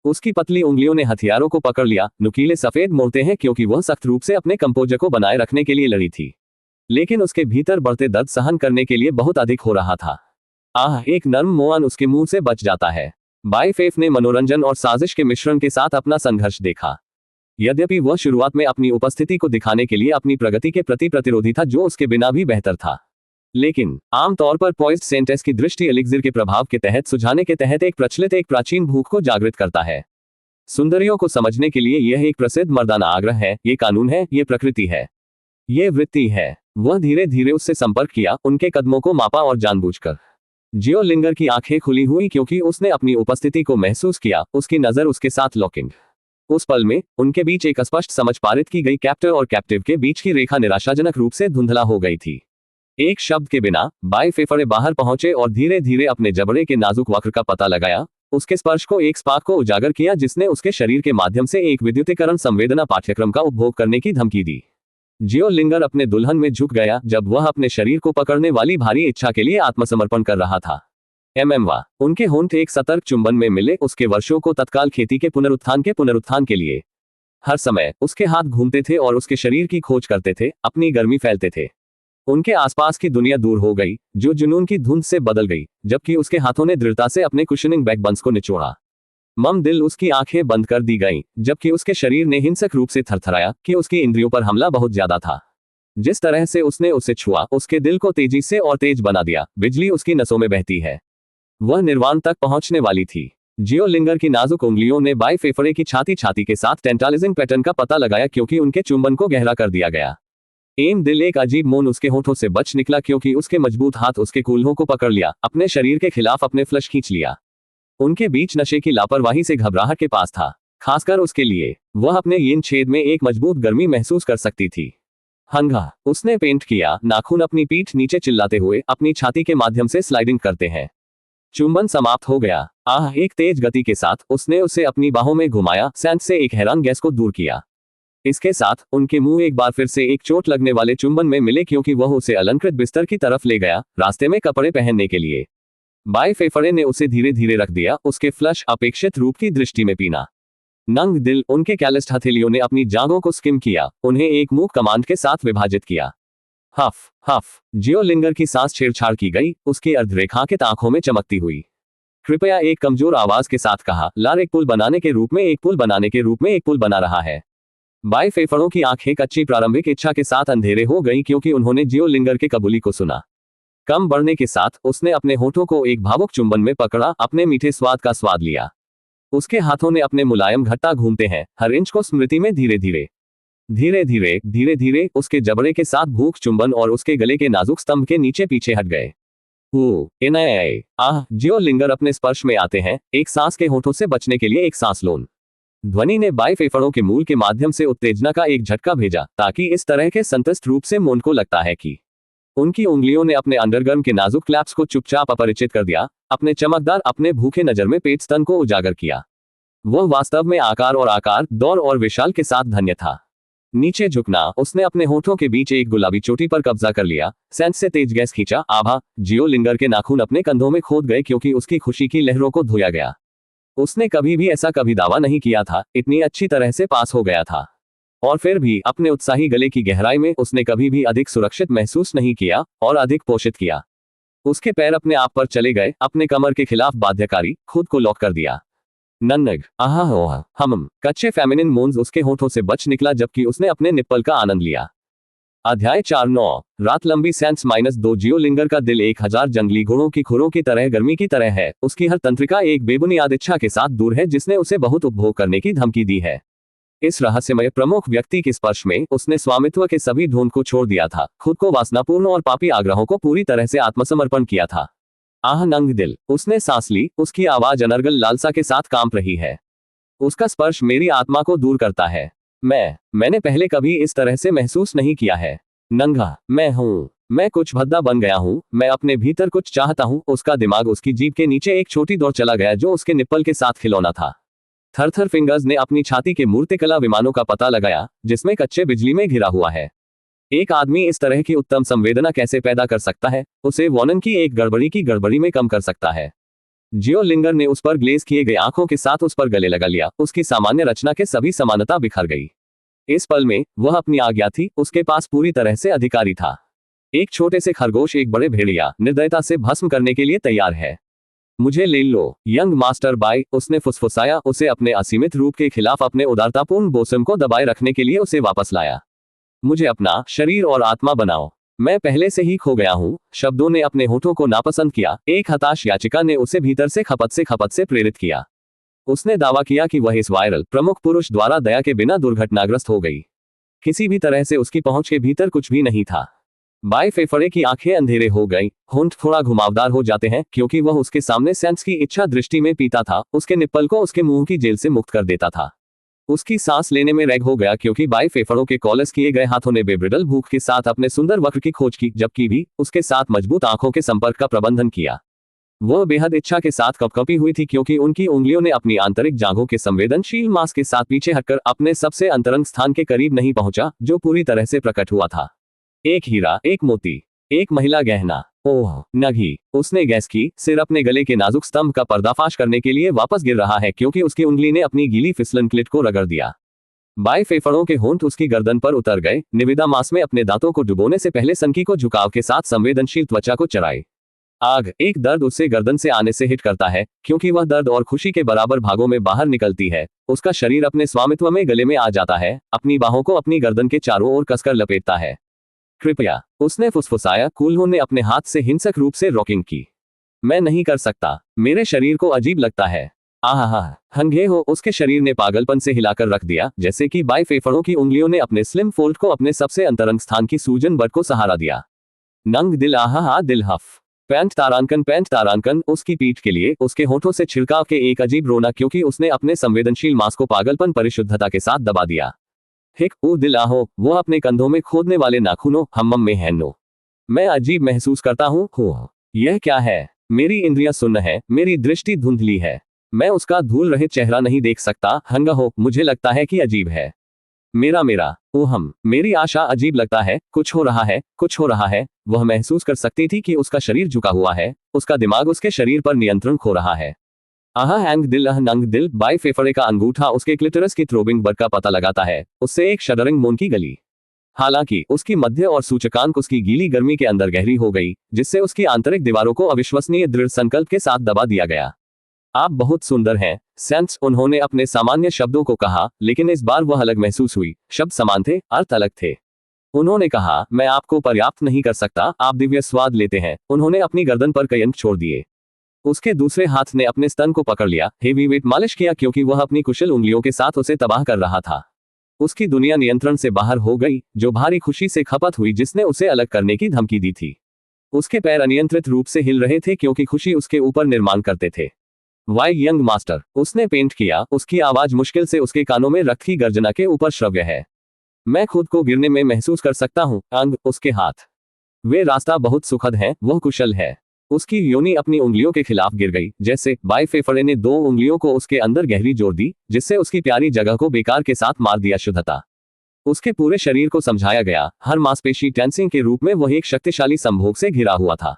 उसकी पतली उंगलियों ने हथियारों को पकड़ लिया। नुकीले सफेद मोड़ते हैं क्योंकि वह सख्त रूप से अपने कंपोजर को बनाए रखने के लिए लड़ी थी, लेकिन उसके भीतर बढ़ते दर्द सहन करने के लिए बहुत अधिक हो रहा था। एक नर्म मोआन उसके मुंह से बच जाता है। बाएं फेफ ने मनोरंजन और साजिश के मिश्रण के साथ अपना संघर्ष देखा। यद्यपि वह शुरुआत में अपनी उपस्थिति को दिखाने के लिए अपनी प्रगति के प्रति प्रतिरोधी था, जो उसके बिना भी बेहतर था, लेकिन आमतौर पर पॉइज्ड सेंटेस की दृष्टि एलिक्सिर के प्रभाव के तहत सुझाने के तहत एक प्राचीन भूख को जागृत करता है। सुंदरियों को समझने के लिए यह एक प्रसिद्ध मर्दाना आग्रह है। ये कानून है, ये प्रकृति है, ये वृत्ति है। वह धीरे धीरे उससे संपर्क किया, उनके कदमों को मापा और जानबूझकर। जियो लिंगर की आंखें खुली हुई क्योंकि उसने अपनी उपस्थिति को महसूस किया। उसकी नजर उसके साथ लॉकिंग। उस पल में उनके बीच एक स्पष्ट समझ पारित की गई। कैप्टर और कैप्टिव के बीच की रेखा निराशाजनक रूप से धुंधला हो गई थी। एक शब्द के बिना बाएं फेफड़े बाहर पहुंचे और धीरे धीरे अपने जबड़े के नाजुक वक्र का पता लगाया। उसके स्पर्श को एक स्पार्क को उजागर किया जिसने उसके शरीर के माध्यम से एक विद्युतीकरण संवेदना पाठ्यक्रम का उपभोग करने की धमकी दी। जियो लिंगर अपने दुल्हन में झुक गया जब वह अपने शरीर को पकड़ने वाली भारी इच्छा के लिए आत्मसमर्पण कर रहा था। उनके होंठ एक सतर्क चुंबन में मिले। उसके वर्षों को तत्काल खेती के पुनरुत्थान के लिए हर समय उसके हाथ घूमते थे और उसके शरीर की खोज करते थे, अपनी गर्मी फैलते थे। उनके आसपास की दुनिया दूर हो गई, जो जुनून की धुंध से बदल गई, जबकि उसके हाथों ने दृढ़ता से अपने कुशनिंग बैकबंस को निचोड़ा। दिल उसकी आंखें बंद कर दी गईं, जबकि उसके शरीर ने हिंसक रूप से थरथराया कि उसकी इंद्रियों पर हमला बहुत ज्यादा था। जिस तरह से उसने उसे छुआ उसके दिल को तेजी से और तेज बना दिया, बिजली उसकी नसों में बहती है। वह निर्वाण तक पहुंचने वाली थी। जियो लिंगर की नाजुक उंगलियों ने बाई फेफड़े की छाती के साथ टेंटालिजिंग पैटर्न का पता लगाया क्योंकि उनके चुंबन को गहरा कर दिया गया। एम दिल एक अजीब मौन उसके होठों से बच निकला क्योंकि उसके मजबूत हाथ उसके कूल्हों को पकड़ लिया, अपने शरीर के खिलाफ अपने फ्लश खींच लिया। उनके बीच नशे की लापरवाही से घबराहट के पास था, खासकर उसके लिए। वह अपने यीन छेद में एक मजबूत गर्मी महसूस कर सकती थी। हंगा उसने पेंट किया, नाखून अपनी पीठ नीचे चिल्लाते हुए अपनी छाती के माध्यम से स्लाइडिंग करते हैं। चुंबन समाप्त हो गया। एक तेज गति के साथ उसने उसे अपनी बाहों में घुमाया, सेंस से एक हैरान गैस को दूर किया। इसके साथ उनके मुंह एक बार फिर से एक चोट लगने वाले चुंबन में मिले क्योंकि वह उसे अलंकृत बिस्तर की तरफ ले गया, रास्ते में कपड़े पहनने के लिए। बाई फेफड़े ने उसे धीरे धीरे रख दिया, उसके फ्लश अपेक्षित रूप की दृष्टि में पीना। नंग दिल उनके कैलिस्ट हथेलियों ने अपनी जांघों को स्किम किया, उन्हें एक मूक कमांड के साथ विभाजित किया। हफ हफ जियो लिंगर की सांस छेड़छाड़ की गई, उसकी अर्धरेखांकित आंखों में चमकती हुई। कृपया, एक कमजोर आवाज के साथ कहा। लार एक पुल बनाने के रूप में एक पुल बनाने के रूप में एक पुल बना रहा है। बाई फेफड़ों की आंखें कच्ची प्रारंभिक इच्छा के साथ अंधेरे हो गई क्योंकि उन्होंने जियो लिंगर के कबूली को सुना। कम बढ़ने के साथ उसने अपने होठों को एक भावुक चुंबन में पकड़ा, अपने मीठे स्वाद का स्वाद लिया। उसके हाथों ने अपने मुलायम घट्टा घूमते हैं हर इंच को स्मृति में धीरे धीरे उसके जबड़े के साथ भूख चुंबन और उसके गले के नाजुक स्तंभ के नीचे पीछे हट गए। जियो लिंगर अपने स्पर्श में आते हैं, एक सांस के होठों से बचने के लिए एक सांस लोन। ध्वनि ने बाई फेफड़ों के मूल के माध्यम से उत्तेजना का एक झटका भेजा, ताकि इस तरह के संतुष्ट रूप से मौन को लगता है कि उनकी उंगलियों ने अपने अंडरगर्म के नाजुक क्लैप्स को चुपचाप अपरिचित कर दिया, अपने चमकदार अपने भूखे नजर में पेट स्तन को उजागर किया। वह वास्तव में आकार, दौर और विशाल के साथ धन्य था। नीचे झुकना, उसने अपने होठों के बीच एक गुलाबी चोटी पर कब्जा कर लिया, सेंस से तेज गैस खींचा। आभा जियो लिंगर के नाखून अपने कंधों में खोद गए क्योंकि उसकी खुशी की लहरों को धोया गया। उसने कभी भी ऐसा कभी दावा नहीं किया था, इतनी अच्छी तरह से पास हो गया था। और फिर भी अपने उत्साही गले की गहराई में उसने कभी भी अधिक सुरक्षित महसूस नहीं किया और अधिक पोषित किया। उसके पैर अपने आप पर चले गए, अपने कमर के खिलाफ बाध्यकारी, खुद को लॉक कर दिया। नन्नग कच्चे फेमिनिन मोन्स उसके होठों से बच निकला जबकि उसने अपने निप्पल का आनंद लिया। अध्याय 4-9 रात लंबी -2 जियो लिंगर का दिल 1000 जंगली घोड़ों की खुरों की तरह गर्मी की तरह है। उसकी हर तंत्रिका एक बेबुनियाद इच्छा के साथ दूर है जिसने उसे बहुत उपभोग करने की धमकी दी है। इस रहस्यमय प्रमुख व्यक्ति के स्पर्श में उसने स्वामित्व के सभी ढूंढ को छोड़ दिया था, खुद को वासनापूर्ण और पापी आग्रहों को पूरी तरह से आत्मसमर्पण किया था। नंग दिल उसने सांस ली, उसकी आवाज अनर्गल लालसा के साथ कांप रही है। उसका स्पर्श मेरी आत्मा को दूर करता है। मैंने पहले कभी इस तरह से महसूस नहीं किया है। नंगा मैं कुछ भद्दा बन गया हूँ, मैं अपने भीतर कुछ चाहता हूँ। उसका दिमाग उसकी जीभ के नीचे एक छोटी दौड़ चला गया जो उसके निप्पल के साथ खिलौना था। थरथर फिंगर्स ने अपनी छाती के मूर्तिकला विमानों का पता लगाया जिसमें कच्चे बिजली में घिरा हुआ है। एक आदमी इस तरह की उत्तम संवेदना कैसे पैदा कर सकता है? उसे वॉनन की एक गड़बड़ी की गड़बड़ी में कम कर सकता है। जियो लिंगर ने उस पर ग्लेज किए गए आंखों के साथ उस पर गले लगा लिया, उसकी सामान्य रचना के सभी समानता बिखर गई। इस पल में वह अपनी आज्ञा थी, उसके पास पूरी तरह से अधिकारी था। एक छोटे से खरगोश एक बड़े भेड़िया निर्दयता से भस्म करने के लिए तैयार है। मुझे ले लो यंग मास्टर बाय, उसने फुसफुसाया, उसे अपने असीमित रूप के खिलाफ अपने उदारतापूर्ण बोसम को दबाए रखने के लिए उसे वापस लाया। मुझे अपना शरीर और आत्मा बनाओ, मैं पहले से ही खो गया हूँ। शब्दों ने अपने होठों को नापसंद किया, एक हताश याचिका ने उसे भीतर से खपत से प्रेरित किया। उसने दावा किया कि वह इस वायरल प्रमुख पुरुष द्वारा दया के बिना दुर्घटनाग्रस्त हो गई। किसी भी तरह से उसकी पहुंच के भीतर कुछ भी नहीं था। बाई फेफड़े की आंखें अंधेरे हो गई, होंठ थोड़ा घुमावदार हो जाते हैं क्योंकि वह उसके सामने सेंस की इच्छा दृष्टि में पीता था, उसके निप्पल को उसके मुंह की जेल से मुक्त कर देता था। उसकी सांस लेने में रैग हो गया क्योंकि बाई फेफड़ों के कॉलस किए गए हाथों ने बेब्रिडल भूख के साथ अपने सुंदर वक्र की खोज की, जबकि भी उसके साथ मजबूत आंखों के संपर्क का प्रबंधन किया। वह बेहद इच्छा के साथ कपकपी हुई थी क्योंकि उनकी उंगलियों ने अपनी आंतरिक जांघों के संवेदनशील मांस के साथ पीछे हटकर अपने सबसे अंतरंग स्थान के करीब नहीं पहुंचा जो पूरी तरह से प्रकट हुआ था। एक हीरा, एक मोती, एक महिला गहना। ओह नगी, उसने गैस की, सिर अपने गले के नाजुक स्तंभ का पर्दाफाश करने के लिए वापस गिर रहा है क्योंकि उसकी उंगली ने अपनी गीली फिसलन क्लिट को रगड़ दिया। बाई फेफड़ों के होंठ उसकी गर्दन पर उतर गए, निविदा मांस में अपने दांतों को डुबोने से पहले सनकी को झुकाव के साथ संवेदनशील त्वचा को चराए। आग, एक दर्द उससे गर्दन से आने से हिट करता है क्योंकि वह दर्द और खुशी के बराबर भागों में बाहर निकलती है। उसका शरीर अपने स्वामित्व में गले में आ जाता है, अपनी बाहों को अपनी गर्दन के चारों ओर कसकर लपेटता है। कृपया, उसने फुसफुसाया। कूल्हो ने अपने हाथ से हिंसक रूप से रॉकिंग की। मैं नहीं कर सकता, मेरे शरीर को अजीब लगता है। आहा, हंगे हो। उसके शरीर ने पागलपन से हिलाकर रख दिया, जैसे कि बाई फेफड़ों की उंगलियों ने अपने स्लिम फोल्ड को अपने सबसे अंतरंग स्थान की सूजन बट को सहारा दिया। नंग दिल, आहा दिल हफ। पैंट तारांकन, उसकी पीठ के लिए उसके होठों से छिड़काव के एक अजीब रोना, क्योंकि उसने अपने संवेदनशील मांस को पागलपन परिशुद्धता के साथ दबा दिया। हिक ऊ दिल आहो, वो अपने कंधों में खोदने वाले नाखूनों हम्मम में है नो। मैं अजीब महसूस करता हूँ। हो, यह क्या है? मेरी इंद्रियां सुन्न है, मेरी दृष्टि धुंधली है। मैं उसका धूल रहित चेहरा नहीं देख सकता। हंगा हो, मुझे लगता है कि अजीब है। मेरा ओहम, मेरी आशा अजीब लगता है। कुछ हो रहा है, कुछ हो रहा है। वह महसूस कर सकती थी कि उसका शरीर झुका हुआ है, उसका दिमाग उसके शरीर पर नियंत्रण खो रहा है। आहा हैंग दिल, अह नंग दिल। बाई फेफड़े का अंगूठा उसके क्लिटरस की थ्रोबिंग बट का पता लगाता है, उससे एक शडरिंग मोन की गली। हालांकि उसकी मध्य और सूचकांक उसकी गीली गर्मी के अंदर गहरी हो गई, जिससे उसकी आंतरिक दीवारों को अविश्वसनीय दृढ़ संकल्प के साथ दबा दिया गया। आप बहुत सुंदर हैं, सेंस, उन्होंने अपने सामान्य शब्दों को कहा, लेकिन इस बार वह अलग महसूस हुई। शब्द समान थे, अर्थ अलग थे। उन्होंने कहा, मैं आपको पर्याप्त नहीं कर सकता, आप दिव्य स्वाद लेते हैं। उन्होंने अपनी गर्दन पर कई अंक छोड़ दिए। उसके दूसरे हाथ ने अपने स्तन को पकड़ लिया, हेवी वेट मालिश किया, क्योंकि वह अपनी कुशल उंगलियों के साथ उसे तबाह कर रहा था। उसकी दुनिया नियंत्रण से बाहर हो गई, जो भारी खुशी से खपत हुई जिसने उसे अलग करने की धमकी दी थी। उसके पैर अनियंत्रित रूप से हिल रहे थे, क्योंकि खुशी उसके ऊपर निर्माण करते थे। वाई यंग मास्टर, उसने पेंट किया। उसकी आवाज मुश्किल से उसके कानों में रक्त की गर्जना के ऊपर श्रव्य है। मैं खुद को गिरने में महसूस कर सकता हूँ। अंग, उसके हाथ, वे रास्ता बहुत सुखद है, वह कुशल है। उसकी योनि अपनी उंगलियों के खिलाफ गिर गई, जैसे बाई फेफड़े ने दो उंगलियों को उसके अंदर गहरी जोड़ दी, जिससे उसकी प्यारी जगह को बेकार के साथ मार दिया। शुद्धता उसके पूरे शरीर को समझाया गया, हर मांसपेशी टेंसिंग के रूप में वह एक शक्तिशाली संभोग से घिरा हुआ था।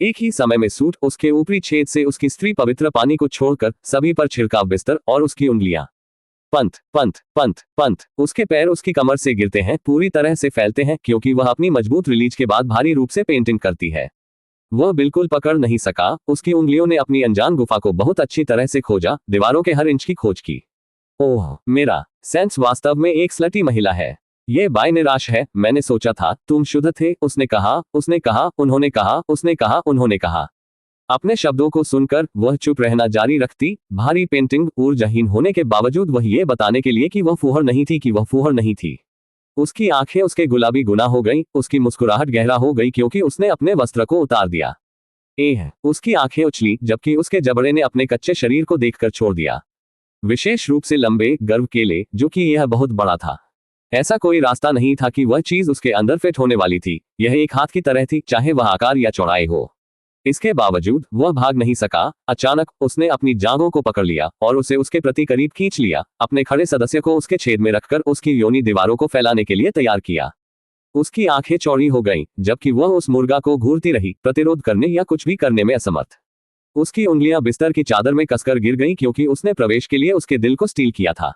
एक ही समय में सूट, उसके ऊपरी छेद से उसकी स्त्री पवित्र पानी को छोड़कर सभी पर छिड़काव बिस्तर और उसकी उंगलियां पंथ पंथ पंथ पंथ। उसके पैर उसकी कमर से गिरते हैं, पूरी तरह से फैलते हैं, क्योंकि वह अपनी मजबूत रिलीज के बाद भारी रूप से पेंटिंग करती है। वह बिल्कुल पकड़ नहीं सका। उसकी उंगलियों ने अपनी अनजान गुफा को बहुत अच्छी तरह से खोजा, दीवारों के हर इंच की खोज की। ओह, मेरा सेंस वास्तव में एक स्लटी महिला है। ये बाय निराश है। मैंने सोचा था तुम शुद्ध थे। उसने कहा, उसने कहा, उन्होंने कहा, उसने कहा, उन्होंने कहा। अपने शब्दों को सुनकर वह चुप रहना जारी रखती, भारी पेंटिंग ऊर्जाहीन होने के बावजूद, वह ये बताने के लिए कि वह फूहड़ नहीं थी, कि वह फूहड़ नहीं थी। उसकी आंखें उसके गुलाबी गुना हो गई, उसकी मुस्कुराहट गहरा हो गई, क्योंकि उसने अपने वस्त्र को उतार दिया। उसकी आंखें उछली, जबकि उसके जबड़े ने अपने कच्चे शरीर को देखकर छोड़ दिया, विशेष रूप से लंबे गर्व केले, जो कि यह बहुत बड़ा था। ऐसा कोई रास्ता नहीं था कि वह चीज उसके अंदर फिट होने वाली थी। यह एक हाथ की तरह थी, चाहे वह आकार या चौड़ाई हो। इसके बावजूद वह भाग नहीं सका। अचानक उसने अपनी जांघों को पकड़ लिया और उसे उसके प्रति करीब खींच लिया, अपने खड़े सदस्य को उसके छेद में रखकर उसकी योनि दीवारों को फैलाने के लिए तैयार किया। उसकी आंखें चौड़ी हो गईं, जबकि वह उस मुर्गा को घूरती रही, प्रतिरोध करने या कुछ भी करने में असमर्थ। उसकी उंगलियां बिस्तर की चादर में कसकर गिर गईं, क्योंकि उसने प्रवेश के लिए उसके दिल को स्टील किया था।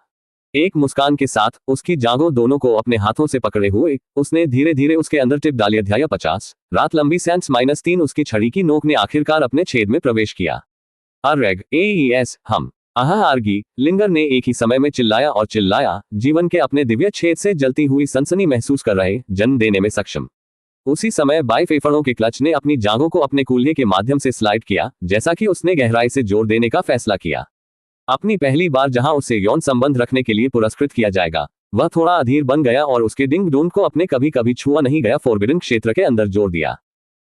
एक मुस्कान के साथ, उसकी जांघों दोनों को अपने हाथों से पकड़े हुए, उसने धीरे धीरे उसके अंदर टिप डाली। अध्याय 50, रात लंबी सेंस-3। उसकी छड़ी की नोक ने आखिरकार अपने छेद में प्रवेश किया। अर्रेग एस हम आहा आर्गी, लिंगर ने एक ही समय में चिल्लाया और चिल्लाया, जीवन के अपने दिव्य छेद से जलती हुई सनसनी महसूस कर रहे, जन्म देने में सक्षम। उसी समय बाई फेफड़ों के क्लच ने अपनी जांघों को अपने कूल्हे के माध्यम से स्लाइड किया, जैसा कि उसने गहराई से जोर देने का फैसला किया। अपनी पहली बार जहां उसे यौन संबंध रखने के लिए पुरस्कृत किया जाएगा, वह थोड़ा अधीर बन गया और उसके डिंग डोंग को अपने कभी कभी छुआ नहीं गया फोरबिडन क्षेत्र के अंदर जोड़ दिया।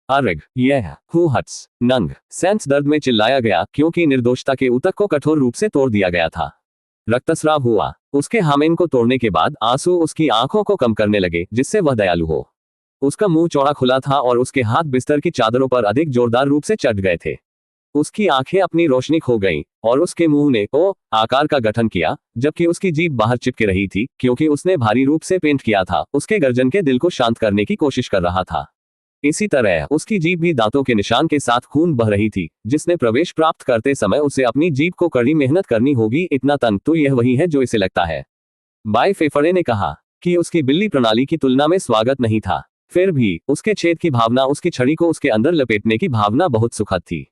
अर्ग यह हु हट्स नंग सेंस दर्द में चिल्लाया गया, क्योंकि निर्दोषता के ऊतक को कठोर रूप से तोड़ दिया गया था। रक्तस्राव हुआ। उसके हामेन को तोड़ने के बाद आंसू उसकी आंखों को कम करने लगे, जिससे वह दयालु हो। उसका मुंह चौड़ा खुला था और उसके हाथ बिस्तर की चादरों पर अधिक जोरदार रूप से चढ़ गए थे। उसकी आंखें अपनी रोशनी खो गईं और उसके मुंह ने ओ आकार का गठन किया, जबकि उसकी जीभ बाहर चिपके रही थी, क्योंकि उसने भारी रूप से पेंट किया था। उसके गर्जन के दिल को शांत करने की कोशिश कर रहा था। इसी तरह उसकी जीभ भी दांतों के निशान के साथ खून बह रही थी, जिसने प्रवेश प्राप्त करते समय उसे अपनी जीभ को कड़ी मेहनत करनी होगी। इतना तंग तो यह वही है जो इसे लगता है, बाई फेफड़े ने कहा, कि उसकी बिल्ली प्रणाली की तुलना में स्वागत नहीं था। फिर भी उसके छेद की भावना, उसकी छड़ी को उसके अंदर लपेटने की भावना बहुत सुखद थी।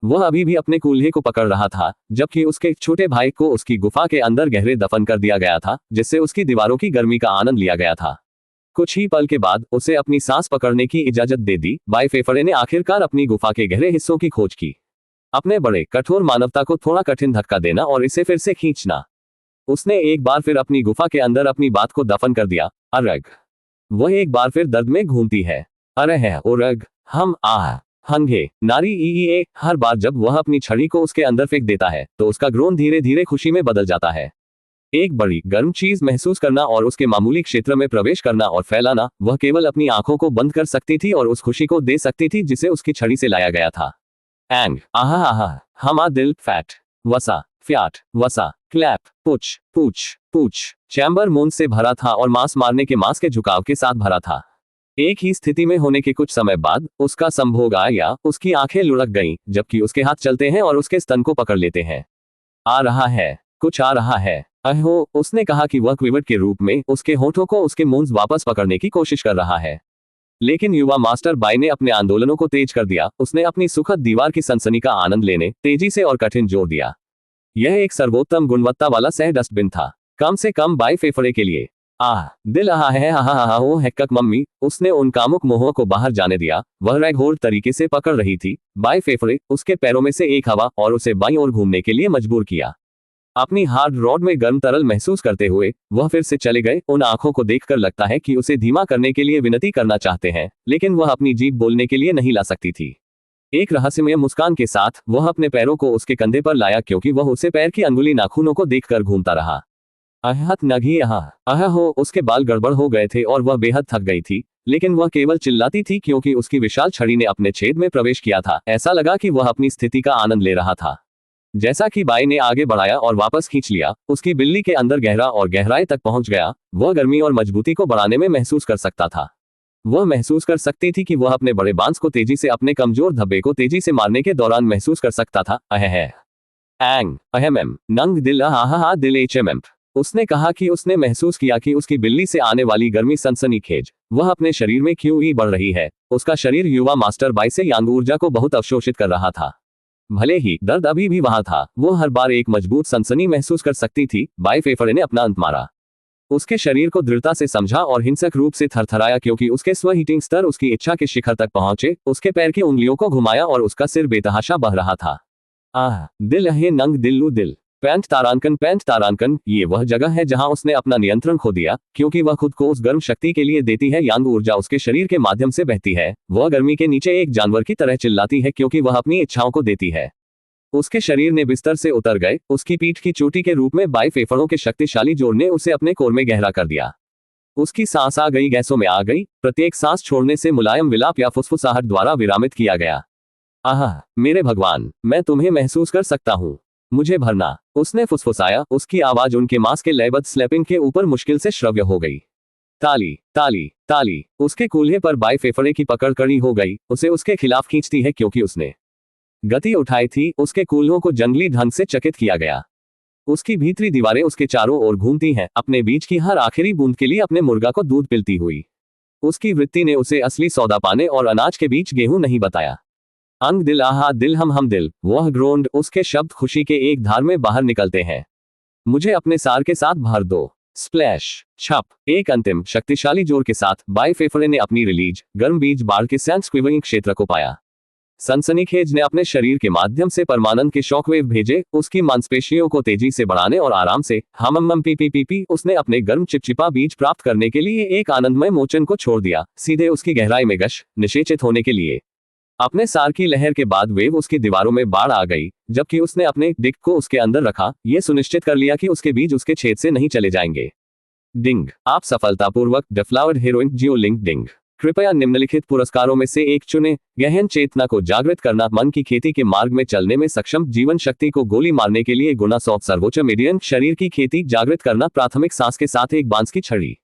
वह अभी भी अपने कूल्हे को पकड़ रहा था, जबकि उसके छोटे भाई को उसकी गुफा के अंदर गहरे दफन कर दिया गया था, जिससे उसकी दीवारों की गर्मी का आनंद लिया गया था। कुछ ही पल के बाद उसे अपनी सांस पकड़ने की इजाजत दे दी। बाई फेफड़े ने आखिरकार अपनी गुफा के गहरे हिस्सों की खोज की। अपने बड़े कठोर मानवता को थोड़ा कठिन धक्का देना और इसे फिर से खींचना। उसने एक बार फिर अपनी गुफा के अंदर अपनी बात को दफन कर दिया। अरग, वह एक बार फिर दर्द में घूमती है। अरे है ओरग, हम हंगे नारी ई हर बार जब वह अपनी छड़ी को उसके अंदर फेंक देता है तो उसका ग्रोन धीरे धीरे खुशी में बदल जाता है। एक बड़ी गर्म चीज महसूस करना और उसके मामूली क्षेत्र में प्रवेश करना और फैलाना, वह केवल अपनी आंखों को बंद कर सकती थी और उस खुशी को दे सकती थी जिसे उसकी छड़ी से लाया गया था। एंग हमा दिल फैट वसा फ्याट वसा क्लैप पुच पूछ पूछ चैम्बर मून से भरा था और मांस मारने के मांस के झुकाव के साथ भरा था। एक ही स्थिति में होने के कुछ समय बाद उसका संभोग आया। उसकी आंखें लुढ़क गईं, जबकि उसके हाथ चलते हैं और उसके स्तन को पकड़ लेते हैं। आ रहा है, कुछ आ रहा है। अहो, उसने कहा कि वह क्विवर्ट के रूप में उसके होठों को उसके मूंज वापस पकड़ने की कोशिश कर रहा है। लेकिन युवा मास्टर बाई ने अपने आंदोलनों को तेज कर दिया। उसने अपनी सुखद दीवार की सनसनी का आनंद लेने तेजी से और कठिन जोर दिया। यह एक सर्वोत्तम गुणवत्ता वाला सह डस्टबिन था, कम से कम बाई फेफड़े के लिए। दिल ओ हेक्कक मम्मी, उसने उन कामुक मोहों को बाहर जाने दिया। वह रैगहोल्ड तरीके से पकड़ रही थी। बाई फेफड़े उसके पैरों में से एक हवा और उसे बाईं ओर घूमने के लिए मजबूर किया। अपनी हार्ड रॉड में गर्म तरल महसूस करते हुए वह फिर से चले गए। उन आंखों को देखकर लगता है कि उसे धीमा करने के लिए विनती करना चाहते हैं, लेकिन वह अपनी जीभ बोलने के लिए नहीं ला सकती थी। एक रहस्यमय मुस्कान के साथ वह अपने पैरों को उसके कंधे पर लाया, क्योंकि वह उसे पैर की अंगुली नाखूनों को देखकर घूमता रहा। अहत नगी हो, उसके बाल गड़बड़ हो गए थे और वह बेहद थक गई थी, लेकिन वह केवल चिल्लाती थी क्योंकि उसकी विशाल छड़ी ने अपने छेद में प्रवेश किया था। ऐसा लगा कि वह अपनी स्थिति का आनंद ले रहा था। जैसा कि बाई ने आगे बढ़ाया और वापस खींच लिया, उसकी बिल्ली के अंदर गहरा और गहराई तक पहुंच गया। वह गर्मी और मजबूती को बढ़ाने में महसूस कर सकता था। वह महसूस कर सकती थी कि वह अपने बड़े बांस को तेजी से अपने कमजोर धब्बे को तेजी से मारने के दौरान महसूस कर सकता था। नंग दिल दिल HMM। उसने कहा कि उसने महसूस किया कि उसकी बिल्ली से आने वाली गर्मी सनसनीखेज वह अपने शरीर में क्यों बढ़ रही है। उसका शरीर युवा मास्टर बाई से यांग ऊर्जा को बहुत अवशोषित कर रहा था। भले ही दर्द अभी भी वहां था, वो हर बार एक मजबूत सनसनी महसूस कर सकती थी। बाई फेफड़े ने अपना अंत मारा। उसके शरीर को दृढ़ता से समझा और हिंसक रूप से थरथराया, क्योंकि उसके स्व हीटिंग स्तर उसकी इच्छा के शिखर तक पहुंचे। उसके पैर की उंगलियों को घुमाया और उसका सिर बेतहाशा बह रहा था। दिल नंग दिल्लू दिल। पैंट तारांकन, ये वह जगह है जहां उसने अपना नियंत्रण खो दिया, क्योंकि वह खुद को उस गर्म शक्ति के लिए देती है। यांग ऊर्जा उसके शरीर के माध्यम से बहती है। वह गर्मी के नीचे एक जानवर की तरह चिल्लाती है, क्योंकि वह अपनी इच्छाओं को देती है। उसके शरीर ने बिस्तर से उतर गए। उसकी पीठ की चोटी के रूप में बाई फेफड़ों के शक्तिशाली जोर ने उसे अपने कोर में गहरा कर दिया। उसकी सांस आ गई, गैसों में आ गई। प्रत्येक सांस छोड़ने से मुलायम विलाप या फुसफुसाहट द्वारा विरामित किया गया। मेरे भगवान, मैं तुम्हें महसूस कर सकता हूँ, मुझे भरना, उसने फुसफुसाया। उसकी आवाज उनके मांस के लयबद्ध स्लैपिंग के ऊपर मुश्किल से श्रव्य हो गई। ताली ताली ताली। उसके कूल्हे पर बाई फेफड़े की पकड़ कड़ी हो गई। उसे उसके खिलाफ खींचती है, क्योंकि उसने गति उठाई थी। उसके कूल्हों को जंगली ढंग से चकित किया गया। उसकी भीतरी दीवारें उसके चारों ओर घूमती हैं, अपने बीच की हर आखिरी बूंद के लिए अपने मुर्गा को दूध पिलती हुई। उसकी वृत्ति ने उसे असली सौदा पाने और अनाज के बीच गेहूं नहीं बताया। अंग दिल दिल हम दिल, वह ग्रोन्ड। उसके शब्द खुशी के एक धार में बाहर निकलते हैं। मुझे अपने सार के साथ भर दो। स्प्लैश छप। एक अंतिम शक्तिशाली जोर के साथ बाई फेफड़े ने अपनी रिलीज गर्म बीज बाढ़ के सैंड स्क्विवरिंग क्षेत्र को पाया। सनसनीखेज ने अपने शरीर के माध्यम से परमानंद के शॉकवेव भेजे, उसकी मांसपेशियों को तेजी से बढ़ाने और आराम से हमम पी। उसने अपने गर्म चिपचिपा बीज प्राप्त करने के लिए एक आनंदमय मोचन को छोड़ दिया, सीधे उसकी गहराई में निषेचित होने के लिए। अपने सार की लहर के बाद वेव उसकी दीवारों में बाढ़ आ गई, जबकि उसने अपने डिक को उसके अंदर रखा, यह सुनिश्चित कर लिया कि उसके बीज उसके छेद से नहीं चले जाएंगे। डिंग, आप सफलतापूर्वक डेफ्लावर्ड हीरोइन जियो लिंक डिंग। कृपया निम्नलिखित पुरस्कारों में से एक चुनें। गहन चेतना को जागृत करना, मन की खेती के मार्ग में चलने में सक्षम, जीवन शक्ति को गोली मारने के लिए गुना 100 सर्वोच्च मीडियन, शरीर की खेती जागृत करना, प्राथमिक सांस के साथ एक बांस की छड़ी।